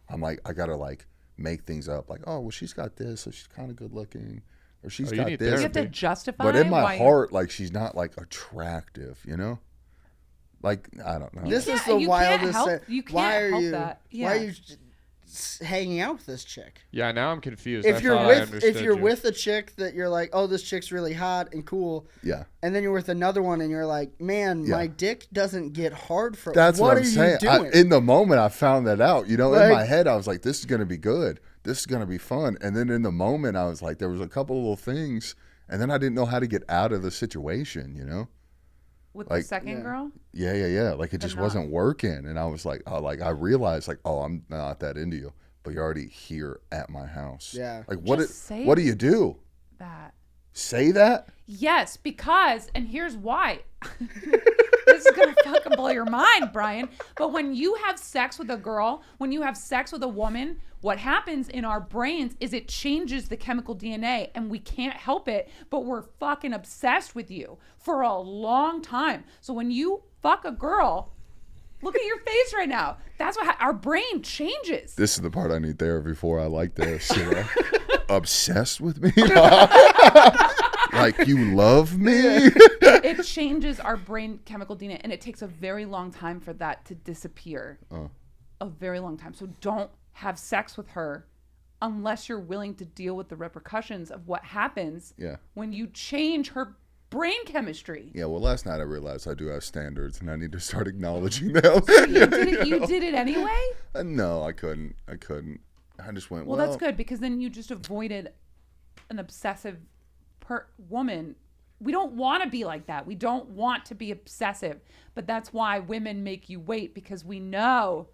I'm like I gotta like make things up. Like oh well she's got this, so she's kind of good looking, or she's you got need this. you have to therapy. justify. But in why my you're- heart, like she's not like attractive, Like I don't know. This Yeah, is the you can't wildest help- thing. you can't why are help you? that. Why Yeah. are you hanging out with this chick? Yeah, now I'm confused. If I you're thought I with understood you. with a chick that you're like, oh, this chick's really hot and cool, Yeah. and then you're with another one and you're like, man, Yeah. my dick doesn't get hard for. That's what are I'm saying. you doing? In the moment, I found that out. In Like- my head, I was like, "This is gonna be good. This is gonna be fun." And then in the moment, I was like, there was a couple of little things, and then I didn't know how to get out of the situation. with like- the second Yeah. girl. Yeah. Like it just not- wasn't working, and I was like, I realized like, oh, I'm not that into you, but you're already here at my house. Yeah. Like what? Just say What do you do? That. Say that? Yes, because, and here's why. This is going to fucking blow your mind, Brian. But when you have sex with a girl, when you have sex with a woman, what happens in our brains is it changes the chemical DNA and we can't help it, but we're fucking obsessed with you for a long time. So when you fuck a girl, look at your face right now. That's what our brain changes. This is the part I need therapy for. I like this. Obsessed with me? Like you love me? It changes our brain chemical DNA, and it takes a very long time for that to disappear. A very long time. So don't have sex with her unless you're willing to deal with the repercussions of what happens when you change her brain chemistry. Yeah, well, last night I realized I do have standards, and I need to start acknowledging them. You did it anyway? No, I couldn't. I just went, Well, that's good, because then you just avoided an obsessive woman we don't want to be like that. We don't want to be obsessive, but that's why women make you wait, because we know.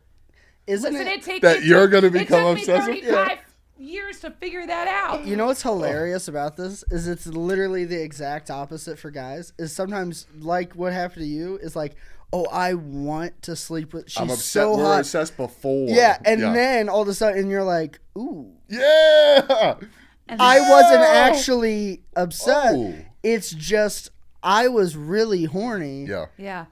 Isn't Listen, it? take That it you're took- gonna become it took obsessive? Me 35 years to figure that out. You know what's hilarious about this is it's literally the exact opposite for guys. Is sometimes like what happened to you is like, oh, I want to sleep with. She's I'm upset. so We're hot. obsessed before. Yeah, and then all of a sudden you're like, ooh. Yeah. And I wasn't actually upset. Oh. It's just I was really horny. Yeah. yeah,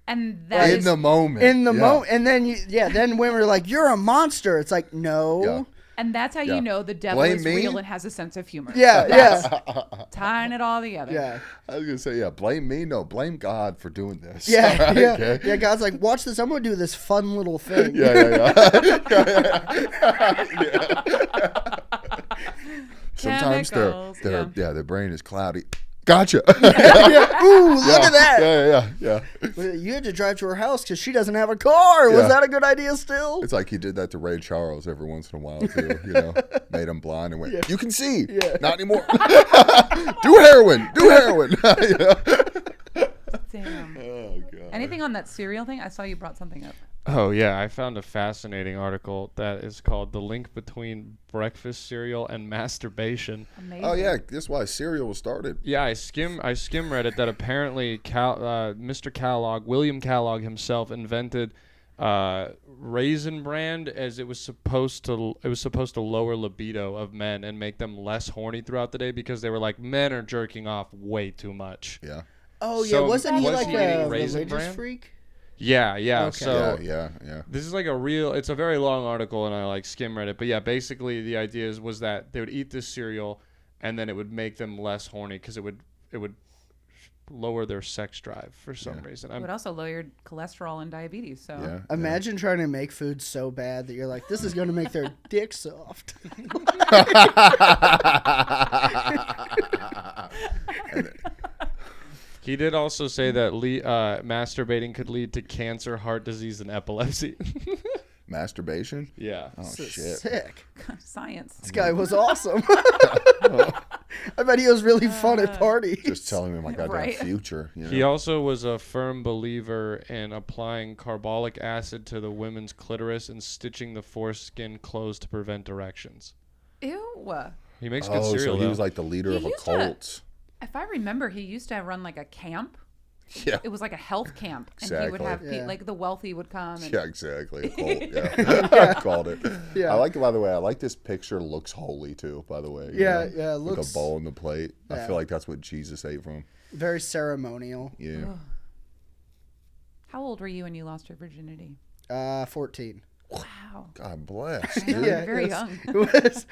and that In is the moment. In the Yeah. moment, and then then women are like, "You're a monster." It's like, no, Yeah. and that's how Yeah. you know the devil Blame is me? real and has a sense of humor. yeah, Tying it all together. yeah, I was gonna say, yeah, blame me. No, blame God for doing this. yeah, Alright, yeah, okay? yeah. God's like, watch this. I'm gonna do this fun little thing. Yeah. Sometimes Chemicals, their brain is cloudy. Gotcha. yeah. Ooh, look at that. Yeah. You had to drive to her house because she doesn't have a car. Was Yeah. that a good idea still? It's like he did that to Ray Charles every once in a while too. You know, made him blind and went, "You can see, not anymore. Do heroin. Yeah. Damn. Oh god. Anything on that cereal thing? I saw you brought something up. Oh yeah, I found a fascinating article that is called "The Link Between Breakfast Cereal and Masturbation." Amazing. Oh yeah, that's why cereal was started. Yeah, I skim read it that apparently Mr. William Kellogg himself invented Raisin Bran as it was supposed to lower libido of men and make them less horny throughout the day because they were like, men are jerking off way too much. Yeah. Oh yeah, So wasn't he was like he a eating Raisin religious Bran? freak? Yeah. Okay. So Yeah. this is like it's a very long article and I like skim read it. But yeah, basically the idea was that they would eat this cereal and then it would make them less horny because it would lower their sex drive for some reason. It would also lower your cholesterol and diabetes. So Yeah. Imagine trying to make food so bad that you're like, this is going to make their dick soft. He did also say that masturbating could lead to cancer, heart disease, and epilepsy. Masturbation. Yeah. Oh This is shit. sick. science. This guy was awesome. I bet he was really fun at parties. Just telling me my goddamn Right. future. You know? He also was a firm believer in applying carbolic acid to the women's clitoris and stitching the foreskin closed to prevent erections. Ew. He makes good Oh, cereal, so he though. was like the leader He of a used to- cult. If I remember, he used to run like a camp. Yeah. It was like a health camp, and he would Exactly. have Yeah. like the wealthy would come. And Yeah, exactly. A cult. Yeah. Called it. Yeah. I like. By the way, I like this picture. Looks holy too. By the way. you Yeah, know, yeah, it With looks- a bowl in the plate. I Yeah. feel like that's what Jesus ate from. Very ceremonial. Yeah. How old were you when you lost your virginity? 14. Wow. God bless, I know, dude. you're Yeah, very it was- young. It was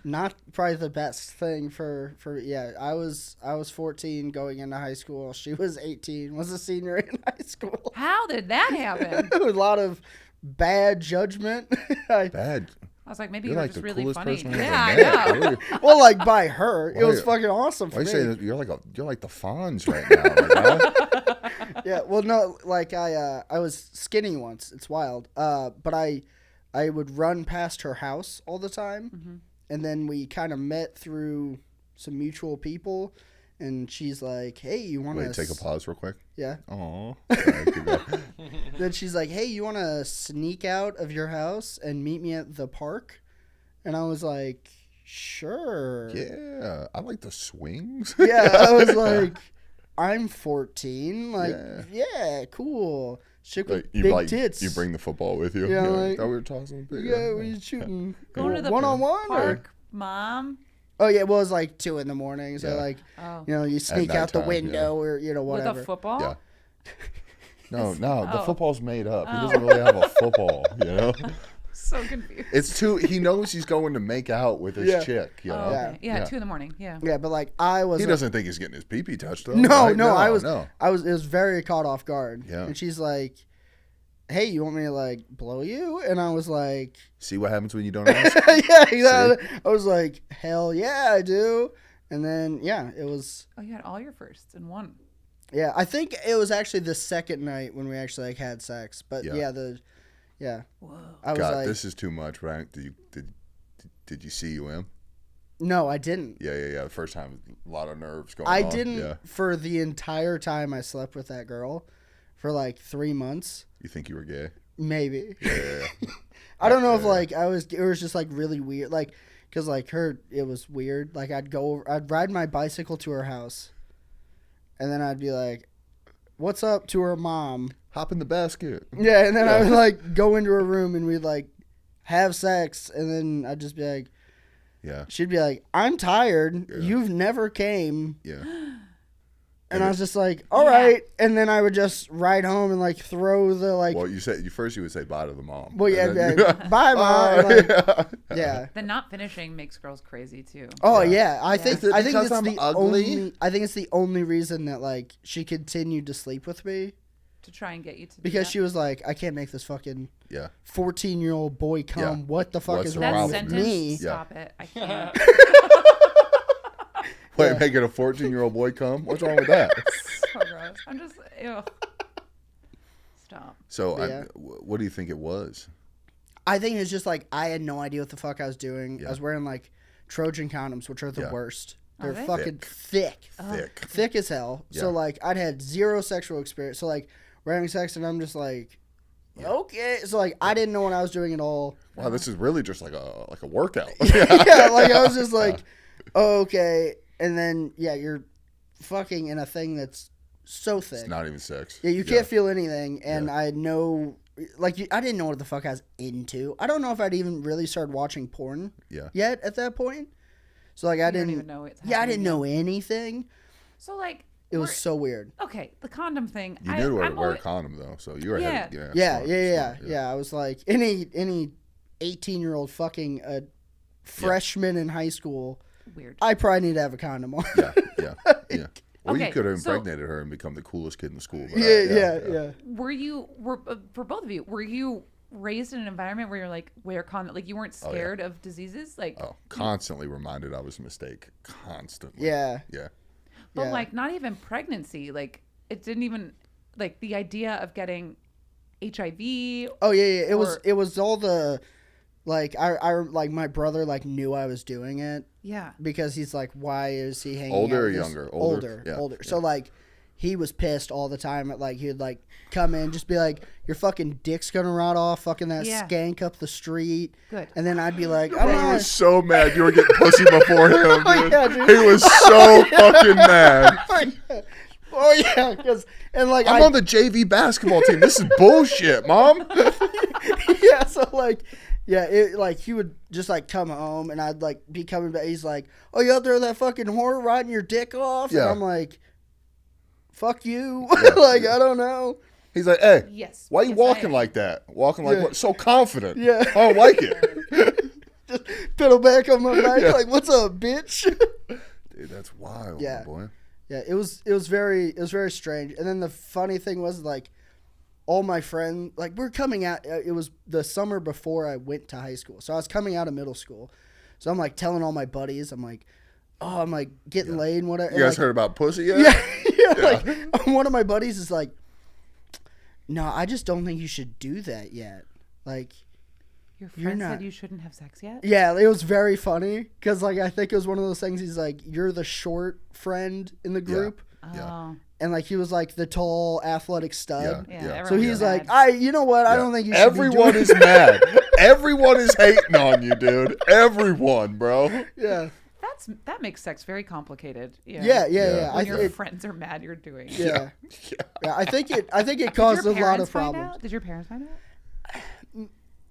not probably the best thing for I was 14 going into high school. She was 18, was a senior in high school. How did that happen? A lot of bad judgment. Bad. I was like, maybe You're you were like just the really coolest funny. person I've Yeah, ever met. I know. Really. Well, like by her, it Why was you- fucking awesome for Why you me. say that? You're like the Fonz right now. Like, huh? Yeah, well, no, like I was skinny once. It's wild. But I would run past her house all the time, and then we kind of met through some mutual people, and she's like, "Hey, you want to?" Wait, take a pause real quick. Yeah. Aw. Then she's like, "Hey, you want to sneak out of your house and meet me at the park?" And I was like, "Sure." Yeah, I like the swings. Yeah, I was like, "I'm 14. Like, Yeah. yeah, cool." Chick with Like, you big tits. You bring the football with you. Yeah, Yeah, like- thought we were tossing. Yeah, we shooting Going to the one-on-one. or- park, Mom. Oh yeah, well, it was like 2 a.m. So Yeah. like, Oh. you sneak out the nighttime, window or whatever. With a football? Yeah. No, the Oh. football's made up. He doesn't really have a football, you know. So confused. It's too. He knows he's going to make out with his Yeah. chick. You know. Oh, Yeah. okay. Yeah, Yeah. 2 a.m. Yeah. Yeah, but like I was. He doesn't think he's getting his pee-pee touched though. No, right? no, I was. No. I was. It was very caught off guard. Yeah. And she's like, "Hey, you want me to like blow you?" And I was like, See what happens when you don't ask. "Yeah, exactly." I was like, "Hell yeah, I do." And then yeah, it was. Oh, you had all your firsts in one. Yeah, I think it was actually the second night when we actually like had sex. But Yeah. yeah. Whoa. I was God, like, this is too much, right? Did you see you in? No, I didn't. Yeah. The first time, a lot of nerves going I on. didn't Yeah. for the entire time I slept with that girl for like 3 months. You think you were gay? Maybe. Yeah. I don't know if like it was just like really weird. Like, cause like it was weird. Like I'd ride my bicycle to her house and then I'd be like, what's up to her mom? Hop in the basket. Yeah. And then I would like go into her room and we'd like have sex. And then I'd just be like, Yeah. she'd be like, I'm tired. Yeah. You've never came. Yeah. And I was just like, all right. And then I would just ride home and like throw the like, Well, you would say bye to the mom. well, yeah, And then bye, mom. Like, yeah. yeah. The not finishing makes girls crazy too. Oh Yeah. yeah, I think Is it I think because it's I'm the ugly? only. I think it's the only reason that like she continued to sleep with me To try and get you to do because that. she was like, I can't make this fucking Yeah. 14-year-old boy come. Yeah. What the fuck What's is the wrong that problem with with sentence. me? Yeah. Stop it. I can't. Wait, Yeah. making a 14-year-old boy come? What's wrong with that? So gross. I'm just ew. Stop. So, Yeah. what do you think it was? I think it's just like I had no idea what the fuck I was doing. Yeah. I was wearing like Trojan condoms, which are the Yeah. worst. Are They're they? fucking thick. Thick. As hell. So Yeah. like I'd had zero sexual experience. So like we're having sex and I'm just like, okay. So like I didn't know what I was doing at all. Wow, this is really just like a workout. Yeah, like I was just like, oh, okay. And then you're fucking in a thing that's so thick. It's not even sex. Yeah, you can't feel anything, and I know, like, I didn't know what the fuck I was into. I don't know if I'd even really started watching porn yet at that point. So like I You didn't don't even know it's Yeah, I happening didn't know anything. So like It was so weird. okay. The condom thing. You knew to I'm wear a always- condom though, so you were Yeah. ahead. Yeah, Smart. yeah. I was like any 18-year-old fucking a freshman in high school. Weird. I probably need to have a condom on. Yeah. Or you Okay, could have so- impregnated her and become the coolest kid in the school. But yeah. Were for both of you? Were you raised in an environment where you're like wear condom? Like you weren't scared of diseases? Like Oh, constantly reminded I was a mistake. Constantly. Yeah. Yeah. but yeah. like not even pregnancy. Like it didn't even like the idea of getting HIV. Oh yeah. Or- It was all the like I like my brother like knew I was doing it Yeah. because he's like, why is he hanging Older out or with this- younger? Older. Yeah, Older. yeah. So like he was pissed all the time at like he'd like come in just be like, your fucking dick's gonna rot off, fucking that Yeah. skank up the street. Good. And then I'd be like, I'm He not. was so mad you were getting pussy before him, dude. Yeah, dude. He was so fucking mad. Oh yeah, because and like I'm on the JV basketball team. This is bullshit, Mom. yeah, so like, yeah, it like he would just like come home and I'd like be coming back. He's like, "Oh, you out there with that fucking whore riding your dick off?" And Yeah. I'm like, "Fuck you!" Yeah, like yeah. I don't know. He's like, hey, Yes. why you Yes, walking I am. like that? Walking like Yeah. what? So confident. Yeah. I don't like it. Just pedal back on my back, Yeah. like, "What's up, bitch?" Dude, that's wild, Yeah. my boy. Yeah, it was very strange. And then the funny thing was like all my friends like we're coming out it was the summer before I went to high school. So I was coming out of middle school. So I'm like telling all my buddies, I'm like, "Oh, I'm like getting laid and whatever." You guys like, heard about pussy yet? yeah, like one of my buddies is like, "No, I just don't think you should do that yet." Like Your You're friend not- said you shouldn't have sex yet. yeah, it was very funny because like I think it was one of those things. He's like, "You're the short friend in the group," Yeah. Oh. and like he was like the tall, athletic Yeah. stud. Yeah. Yeah. So everyone's he's mad. like, you know what? I don't think you should Everyone be doing is mad. Everyone is hating on you, dude. Everyone, bro. Yeah. that makes sex very complicated. Yeah. Yeah. Yeah. When your it, friends are mad, you're doing. it. yeah. Yeah. I think it Did caused your a lot parents of find problems. out? Did your parents find out?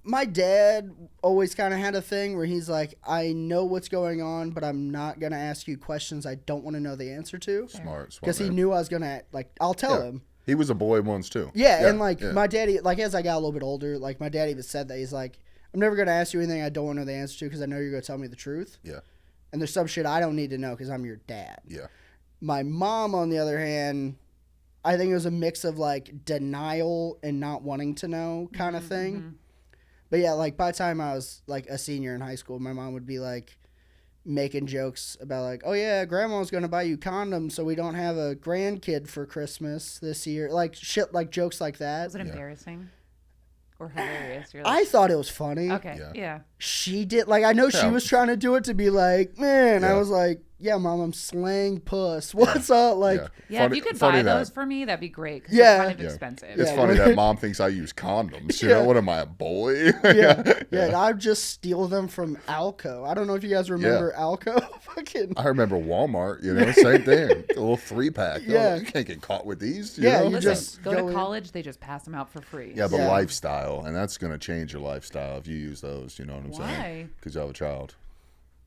My dad always kind of had a thing where he's like, I know what's going on, but I'm not going to ask you questions I don't want to know the answer to. Smart. Because he man. knew I was going to, like, I'll tell Yeah. him. He was a boy once too. Yeah, and like yeah. my daddy, like as I got a little bit older, like my dad even said that he's like, I'm never gonna ask you anything I don't want to know the answer to because I know you're gonna tell me the truth. Yeah. And there's some shit I don't need to know because I'm your dad. Yeah. My mom, on the other hand, I think it was a mix of like denial and not wanting to know kind of thing. But yeah, like by the time I was like a senior in high school, my mom would be like making jokes about like, oh yeah, grandma's gonna buy you condoms so we don't have a grandkid for Christmas this year. Like shit, like jokes like that. Was it embarrassing? or hilarious? You're I thought it was funny. okay, Yeah. yeah. She did, like, I know she Yeah. was trying to do it to be like, man. I Yeah. was like, yeah, Mom, I'm slaying puss. What's up? Like, Yeah, Funny- if you could funny buy that- those for me, that'd be great. 'Cause Yeah. they're kind of Yeah. expensive. It's Yeah, funny we're- that Mom thinks I use condoms. You Yeah. know, what am I, a boy? yeah, I just steal them from Alco. I don't know if you guys remember Alco. Fucking. I remember Walmart, you know, same thing. A little 3-pack. Yeah. You can't get caught with these. You Yeah, know? you Listen, just go go to in. college, they just pass them out for free. Yeah, but Yeah. lifestyle, and that's going to change your lifestyle if you use those. You know what I'm saying? Why? Because you have a child.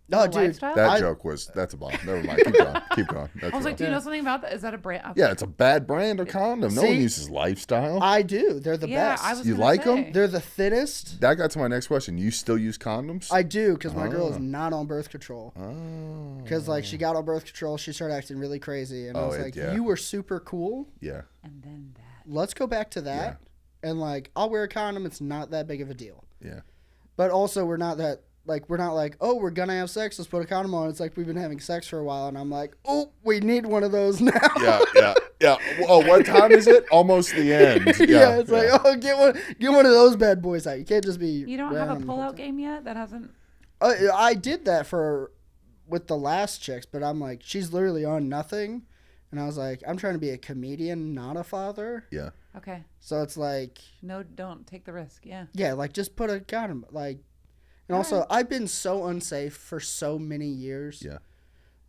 No, The dude. lifestyle? That joke was, that's a bomb. Never mind. Keep going. Keep going. That's I was like, rough. do you know something about that? Is that a brand? Okay. Yeah, it's a bad brand of condom. No one See? uses lifestyle. I do. They're the Yeah, best. I was You gonna like 'em? say. They're the thinnest. That got to my next question. You still use condoms? I do, because my girl is Oh. not on birth control. Oh. Because, like, she got on birth control, she started acting really crazy. And I Oh, was it- like, yeah. you were super cool. Yeah. And then that. Let's go back to that. And, like, I'll wear a condom. It's not that big of a deal. Yeah. But also, we're not like, oh, we're going to have sex. Let's put a condom on. It's like we've been having sex for a while. And I'm like, oh, we need one of those now. Yeah. Oh, what time is it? Almost the end. Yeah, it's like, oh, get one of those bad boys out. You can't just be. You don't have a random the whole pullout time. game yet? That hasn't. I did that with the last chicks, but I'm like, she's literally on nothing. And I was like, I'm trying to be a comedian, not a father. Yeah. Okay. So it's like, No, don't take the risk. Yeah. yeah, like just put a condom. Like, and also, I've been so unsafe for so many years. Yeah.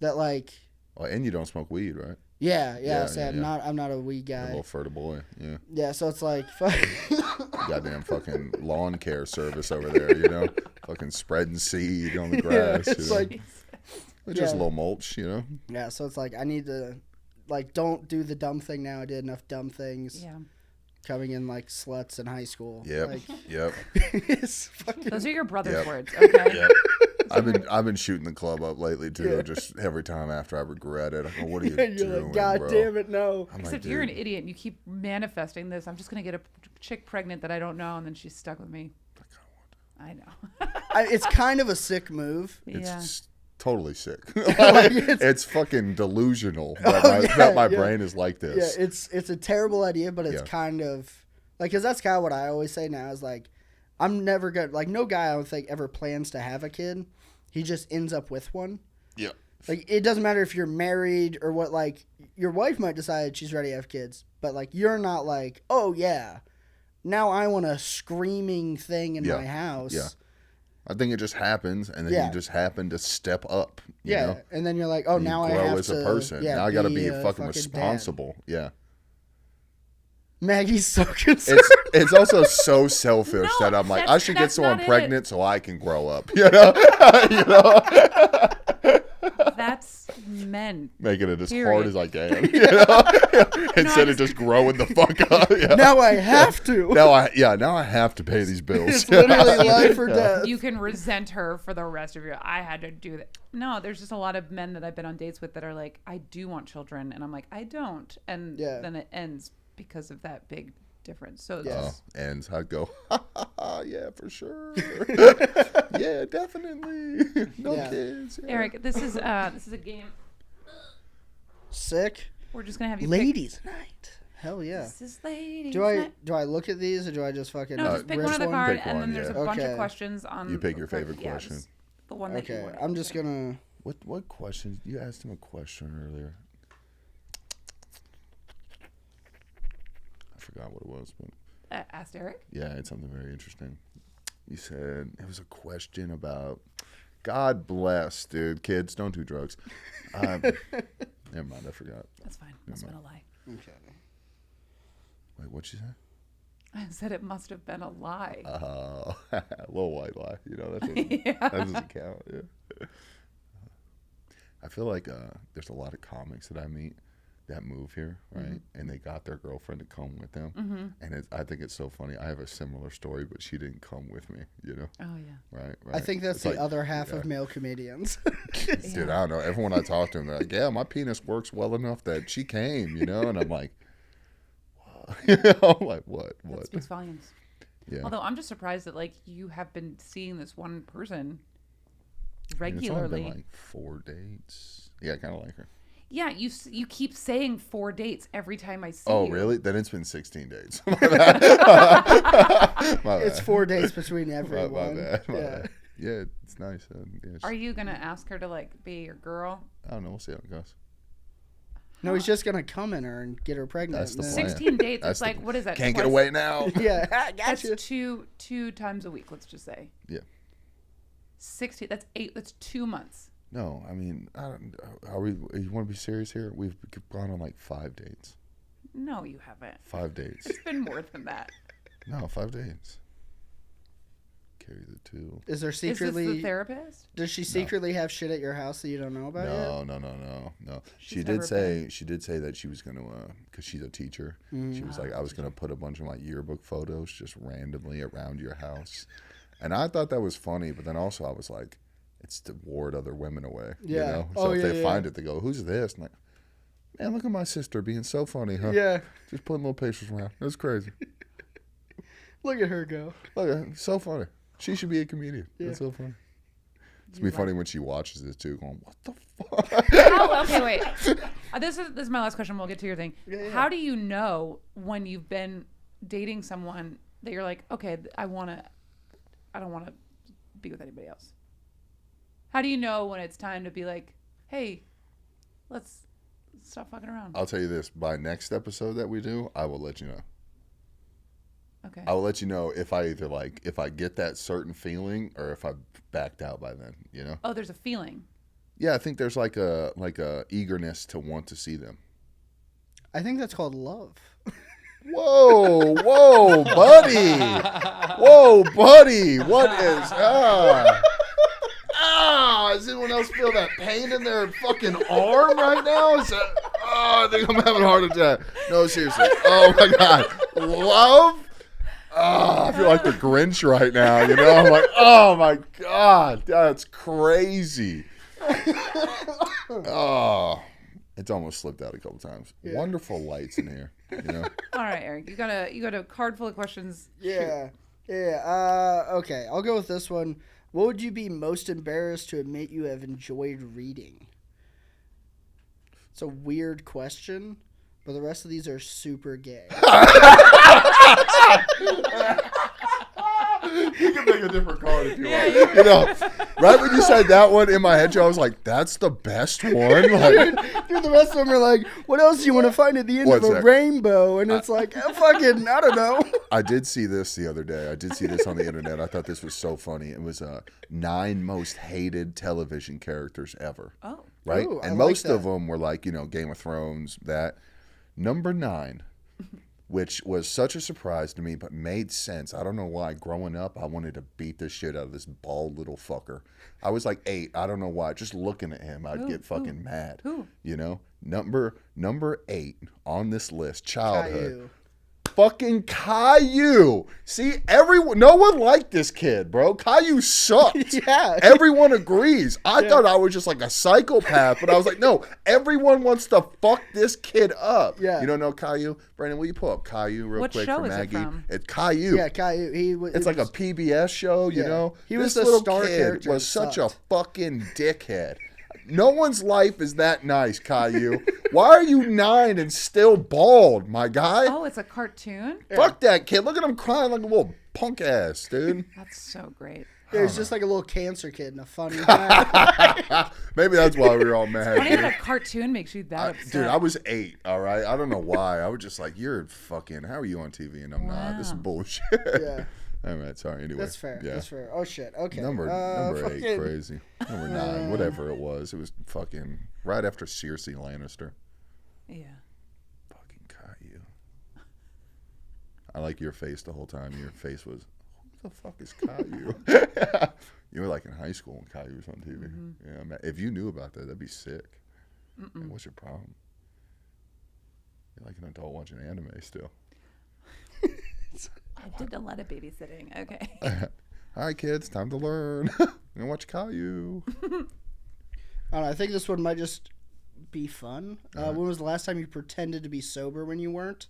That like, Oh, and you don't smoke weed, right? yeah. So yeah. I'm not a weed You're a guy. little furtive boy. Yeah. Yeah. So it's like, Goddamn fucking lawn care service over there, you know? Fucking spreading seed on the grass. it's you know? like, It's just a yeah. little mulch, you know? yeah. So it's like, I need to, like, don't do the dumb thing now. I did enough dumb things. Yeah. Coming in like sluts in high school. Yep. Like, Yep. it's fucking. Those are your brother's Yep. words. Okay. Yep. I've been shooting the club up lately too. Yeah. Just every time after I regret it, I go, "What are you And doing, you're like, God bro?" damn it, no. I'm Except like, you're an "Dude, idiot and you keep manifesting this. I'm just going to get a chick pregnant that I don't know and then she's stuck with me. I know. It's kind of a sick move. It's yeah. just totally sick. it's- it's fucking delusional that my yeah. brain is like this. Yeah, it's a terrible idea, but it's Yeah. kind of like, because that's kind of what I always say now is like, I'm never gonna, like, no guy I don't think ever plans to have a kid. He just ends up with one. Yeah. Like, it doesn't matter if you're married or what, like, your wife might decide she's ready to have kids, but like, you're not like, oh yeah, now I want a screaming thing in Yeah. my house. Yeah. I think it just happens, and then Yeah. you just happen to step up. You Yeah, know? and then you're like, oh, You now I grow have as to. a person. Yeah, now I got to be a fucking dad. responsible. Yeah. Maggie's so concerned. It's also so selfish No, that I'm like, that's- I should get that's someone not it. pregnant so I can grow up. You know, you know, That's men. making it as Period. hard as I can. You know, instead of just growing the fuck up. Yeah. Now I have to. Now I have to pay these bills. It's literally life or death. You can resent her for the rest of your. I had to do that. No, there's just a lot of men that I've been on dates with that are like, I do want children, and I'm like, I don't, and Yeah. then it ends because of that big difference. So it's Yeah. just, And I'd go, yeah, for sure. Yeah, definitely. No Yeah. kids. Yeah. Eric, this is a game. Sick. We're just gonna have you Ladies night. Hell Pick, yeah. this is ladies. Do I night. look at these or do I just fucking No, just pick risk one of the one? cards, Pick and one, then there's yeah. a bunch Okay. of questions on. You pick your the card. favorite Yeah, question. just the one that you Okay, want. I'm just gonna. What question? You asked him a question earlier. I forgot what it was, but Asked Eric. yeah, it's something very interesting. You said it was a question about God bless, dude. Kids, don't do drugs. Never mind, I forgot. That's fine. Must have been a lie. Okay. Wait, what'd you say? I said it must have been a lie. A little white lie. You know, that doesn't, Yeah. that doesn't count. Yeah. I feel like there's a lot of comics that I meet that move here, right? And they got their girlfriend to come with them. And I think it's so funny. I have a similar story, but she didn't come with me, you know? Oh yeah. Right? I think that's It's the like, other half yeah. of male comedians. Dude, I don't know. Everyone I talk to, they're like, yeah, my penis works well enough that she came, you know? And I'm like, I'm like, what? That speaks volumes. Yeah. Although I'm just surprised that like you have been seeing this one person I mean, it's only regularly. been like 4 dates. Yeah, I kind of like her. Yeah, you keep saying 4 dates every time I see Oh, you. really? Then it's been 16 dates. My It's bad. 4 days between My everyone. bad. My Yeah. bad. Yeah, it's nice. Yeah, Are you gonna ask her to like be your girl? I don't know. We'll see how it goes. No, he's just gonna come in her and get her pregnant. That's the and plan. then- 16 dates. That's It's like, what is that? Can't get twice- away now. Yeah, I That's gotcha. two times a week. Let's just say. Yeah. 16. That's 8. That's 2 months. No, I mean, I don't. Are we? You want to be serious here? We've gone on like 5 dates. No, you haven't. 5 dates. It's been more than that. No, 5 dates. Carry the 2. Is there Is this the secretly? therapist? Does she secretly have shit at your house that you don't know about yet? No. She She's did never say she did say that she was gonna because she's a teacher. She was like, I was gonna put a bunch of my yearbook photos just randomly around your house, and I thought that was funny. But then also I was like, it's to ward other women away. Yeah. You know? So Oh, if yeah, they yeah. find it, they go, "Who's this?" And like, man, look at my sister being so funny, huh? Yeah. Just putting little pictures around. That's crazy. Look at her go. Look, at her, so funny. She should be a comedian. Yeah. That's so funny. It's gonna be funny when she watches this too, going, "What the fuck?" Oh, okay, wait. This is my last question. We'll get to your thing. Yeah. How do you know when you've been dating someone that you're like, okay, I don't want to be with anybody else? How do you know when it's time to be like, hey, let's stop fucking around? I'll tell you this: by next episode that we do, I will let you know. Okay. I will let you know if I either if I get that certain feeling or if I backed out by then. You know? Oh, there's a feeling. Yeah, I think there's like a eagerness to want to see them. I think that's called love. Whoa, buddy! Whoa, buddy! What is does anyone else feel that pain in their fucking arm right now? Is that, I think I'm having a heart attack. No, seriously. Oh my god, love. I feel like the Grinch right now, you know? I'm like, oh my God, that's crazy. Oh, it's almost slipped out a couple times. Yeah. Wonderful lights in here, you know? All right, Eric, you got a card full of questions. Yeah. Okay, I'll go with this one. What would you be most embarrassed to admit you have enjoyed reading? It's a weird question, but the rest of these are super gay. You can make a different card if you want. You know, right when you said that one in my head, Joe, I was like, that's the best one. Like, Dude, the rest of them are like, what else do you want to find at the end What's of a that? rainbow? And it's like, fucking, I don't know. I did see this the other day. I did see this on the internet. I thought this was so funny. It was 9 most hated television characters ever. Oh. Right? Ooh, I and like most of that. them were like, you know, Game of Thrones, that. Number 9, which was such a surprise to me, but made sense. I don't know why. Growing up, I wanted to beat the shit out of this bald little fucker. I was like 8. I don't know why. Just looking at him, I'd get fucking mad. Who? You know? Number 8 on this list, childhood. Caillou. Fucking Caillou. See, no one liked this kid, bro. Caillou sucked. Yeah. Everyone agrees. I thought I was just like a psychopath, but I was like, no, everyone wants to fuck this kid up. Yeah. You don't know Caillou? Brandon, will you pull up Caillou real What quick show for is it Maggie? from? It's Caillou. Yeah, Caillou. It's like a PBS show, you Yeah. know? He was This the little star kid character was and such a sucked. fucking dickhead. No one's life is that nice, Caillou. Why are you 9 and still bald, my guy? Oh, it's a cartoon? Fuck that kid. Look at him crying like a little punk ass, dude. That's so great. Yeah, he's just like a little cancer kid in a funny way. Maybe that's why we were all mad. Funny that Dude. a cartoon makes you that upset. Dude, I was 8, all right? I don't know why. I was just like, you're fucking, how are you on TV? And I'm not. This is Wow. bullshit. Yeah. All right, sorry. Anyway. That's fair. Yeah. That's fair. Oh, shit. Okay. Number 8, fucking- crazy. Number 9, whatever it was. It was fucking right after Cersei Lannister. Yeah. Fucking Caillou. I like your face the whole time. Your face was, who the fuck is Caillou? You were like in high school when Caillou was on TV. Yeah, man, if you knew about that, that'd be sick. Hey, what's your problem? You're like an adult watching anime still. I did a lot of babysitting. Okay. All right, kids, time to learn. I'm gonna watch Caillou. I don't know. I think this one might just be fun. When was the last time you pretended to be sober when you weren't?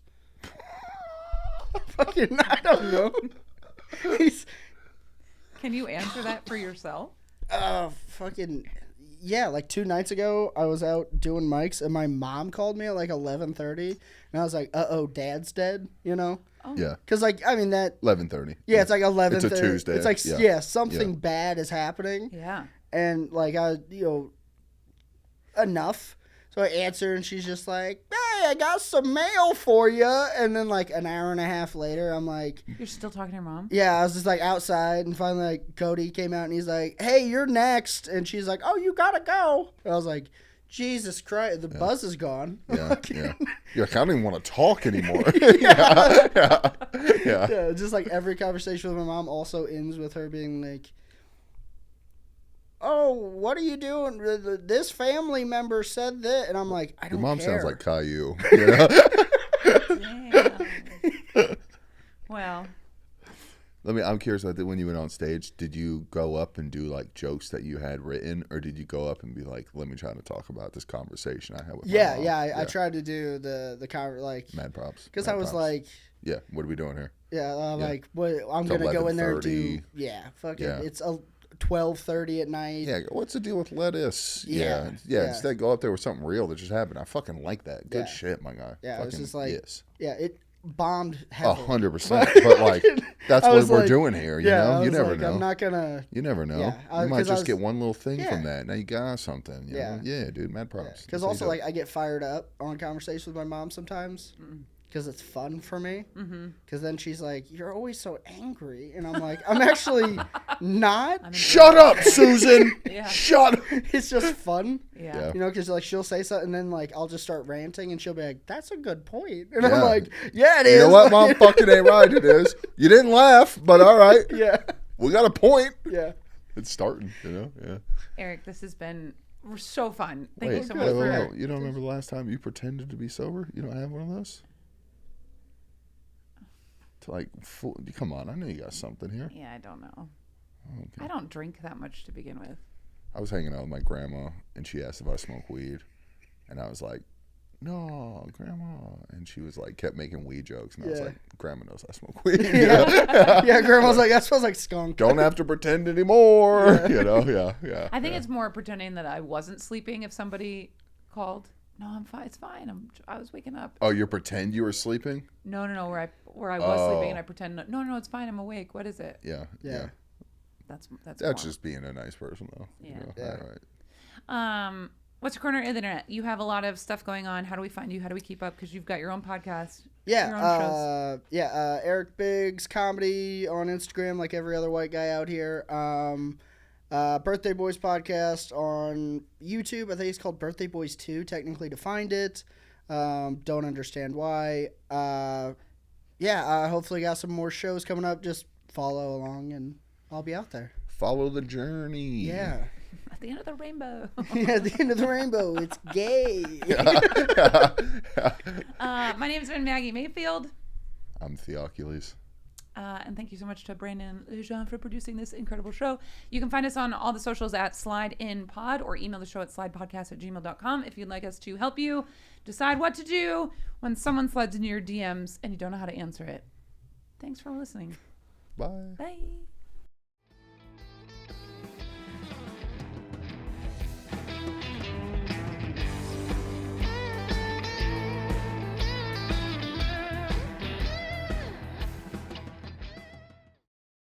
Fucking, I don't know. He's, Can you answer that for yourself? fucking, yeah. Like 2 nights ago, I was out doing mics, and my mom called me at like 11:30, and I was like, "Uh-oh, Dad's dead," you know. Yeah. Because, like, I mean, that... 11:30. Yeah, it's like 11. It's a Tuesday. It's like, Yeah. yeah, something bad is happening. Yeah. And, like, enough. So I answer, and she's just like, hey, I got some mail for you. And then, like, an hour and a half later, I'm like... You're still talking to your mom? Yeah, I was just, like, outside, and finally, like, Cody came out, and he's like, hey, you're next. And she's like, oh, you gotta go. And I was like, Jesus Christ, the buzz is gone. Yeah. Yeah. You're like, I don't even want to talk anymore. Yeah. Yeah, just, like, every conversation with my mom also ends with her being like, oh, what are you doing? This family member said that. And I'm like, I don't Your mom care. sounds like Caillou. You know? Damn. Well, I'm curious about that. When you went on stage, did you go up and do like jokes that you had written, or did you go up and be like, let me try to talk about this conversation I had with my mom? I tried to do the like, Mad props. because Mad I was props. like, yeah, what are we doing here? like, what I'm Till gonna go in there and do, 11:30. it. It's 12:30 at night. Yeah, what's the deal with lettuce? Yeah. Instead, go up there with something real that just happened. I fucking like that. Good Yeah. shit, my guy. Yeah, it was Fucking just like, yes. it bombed heavily. 100%. But like, that's I what was we're like- doing here. You I know, you was never like, know. I'm not gonna. You never know. Yeah, You might 'cause I just was- get one little thing Yeah. from that. Now you got something. You know? Yeah, dude. Mad props. Because That's how also, you do like, I get fired up on conversations with my mom sometimes. Because it's fun for me. Because then she's like, you're always so angry. And I'm like, I'm actually not. it. Shut up, Susan. Yeah. Shut up. It's just fun. yeah. Yeah. You know, because, like, she'll say something, and then, like, I'll just start ranting, and she'll be like, that's a good point. And Yeah. I'm like, yeah, it is. You know what, Mom? Fucking ain't right. It is. You didn't laugh, but all right. Yeah. We got a point. Yeah. It's starting, you know? Yeah. Eric, this has been so fun. Thank Wait, you so much for... You don't remember the last time you pretended to be sober? You don't have one of those? To like, come on, I know you got something here. Yeah, I don't know. Okay. I don't drink that much to begin with. I was hanging out with my grandma, and she asked if I smoke weed, and I was like, "No, Grandma," and she was like, kept making weed jokes, and I was Yeah. like, "Grandma knows I smoke weed." Yeah, Grandma's like, that smells like skunk. Don't have to pretend anymore. You know? Yeah. I think it's more pretending that I wasn't sleeping if somebody called. No, I'm fine. It's fine. I was waking up. Oh, you pretend you were sleeping? No. Where I was sleeping and I pretend. No, it's fine. I'm awake. What is it? Yeah. That's That's more. just being a nice person, though. Yeah. You know? Yeah. All right. What's your corner of the internet? You have a lot of stuff going on. How do we find you? How do we keep up? Because you've got your own podcast. Your own shows. Eric Biggs comedy on Instagram, like every other white guy out here. Birthday Boys podcast on YouTube. I think it's called Birthday Boys 2, technically to find it. Don't understand why. Hopefully got some more shows coming up. Just follow along and I'll be out there. Follow the journey. Yeah. At the end of the rainbow. At the end of the rainbow, it's gay. My name's been Maggie Mayfield. I'm Theoculus. And thank you so much to Brandon Legendre for producing this incredible show. You can find us on all the socials at SlideInPod or email the show at slidepodcast@gmail.com if you'd like us to help you decide what to do when someone slides into your DMs and you don't know how to answer it. Thanks for listening. Bye. Bye.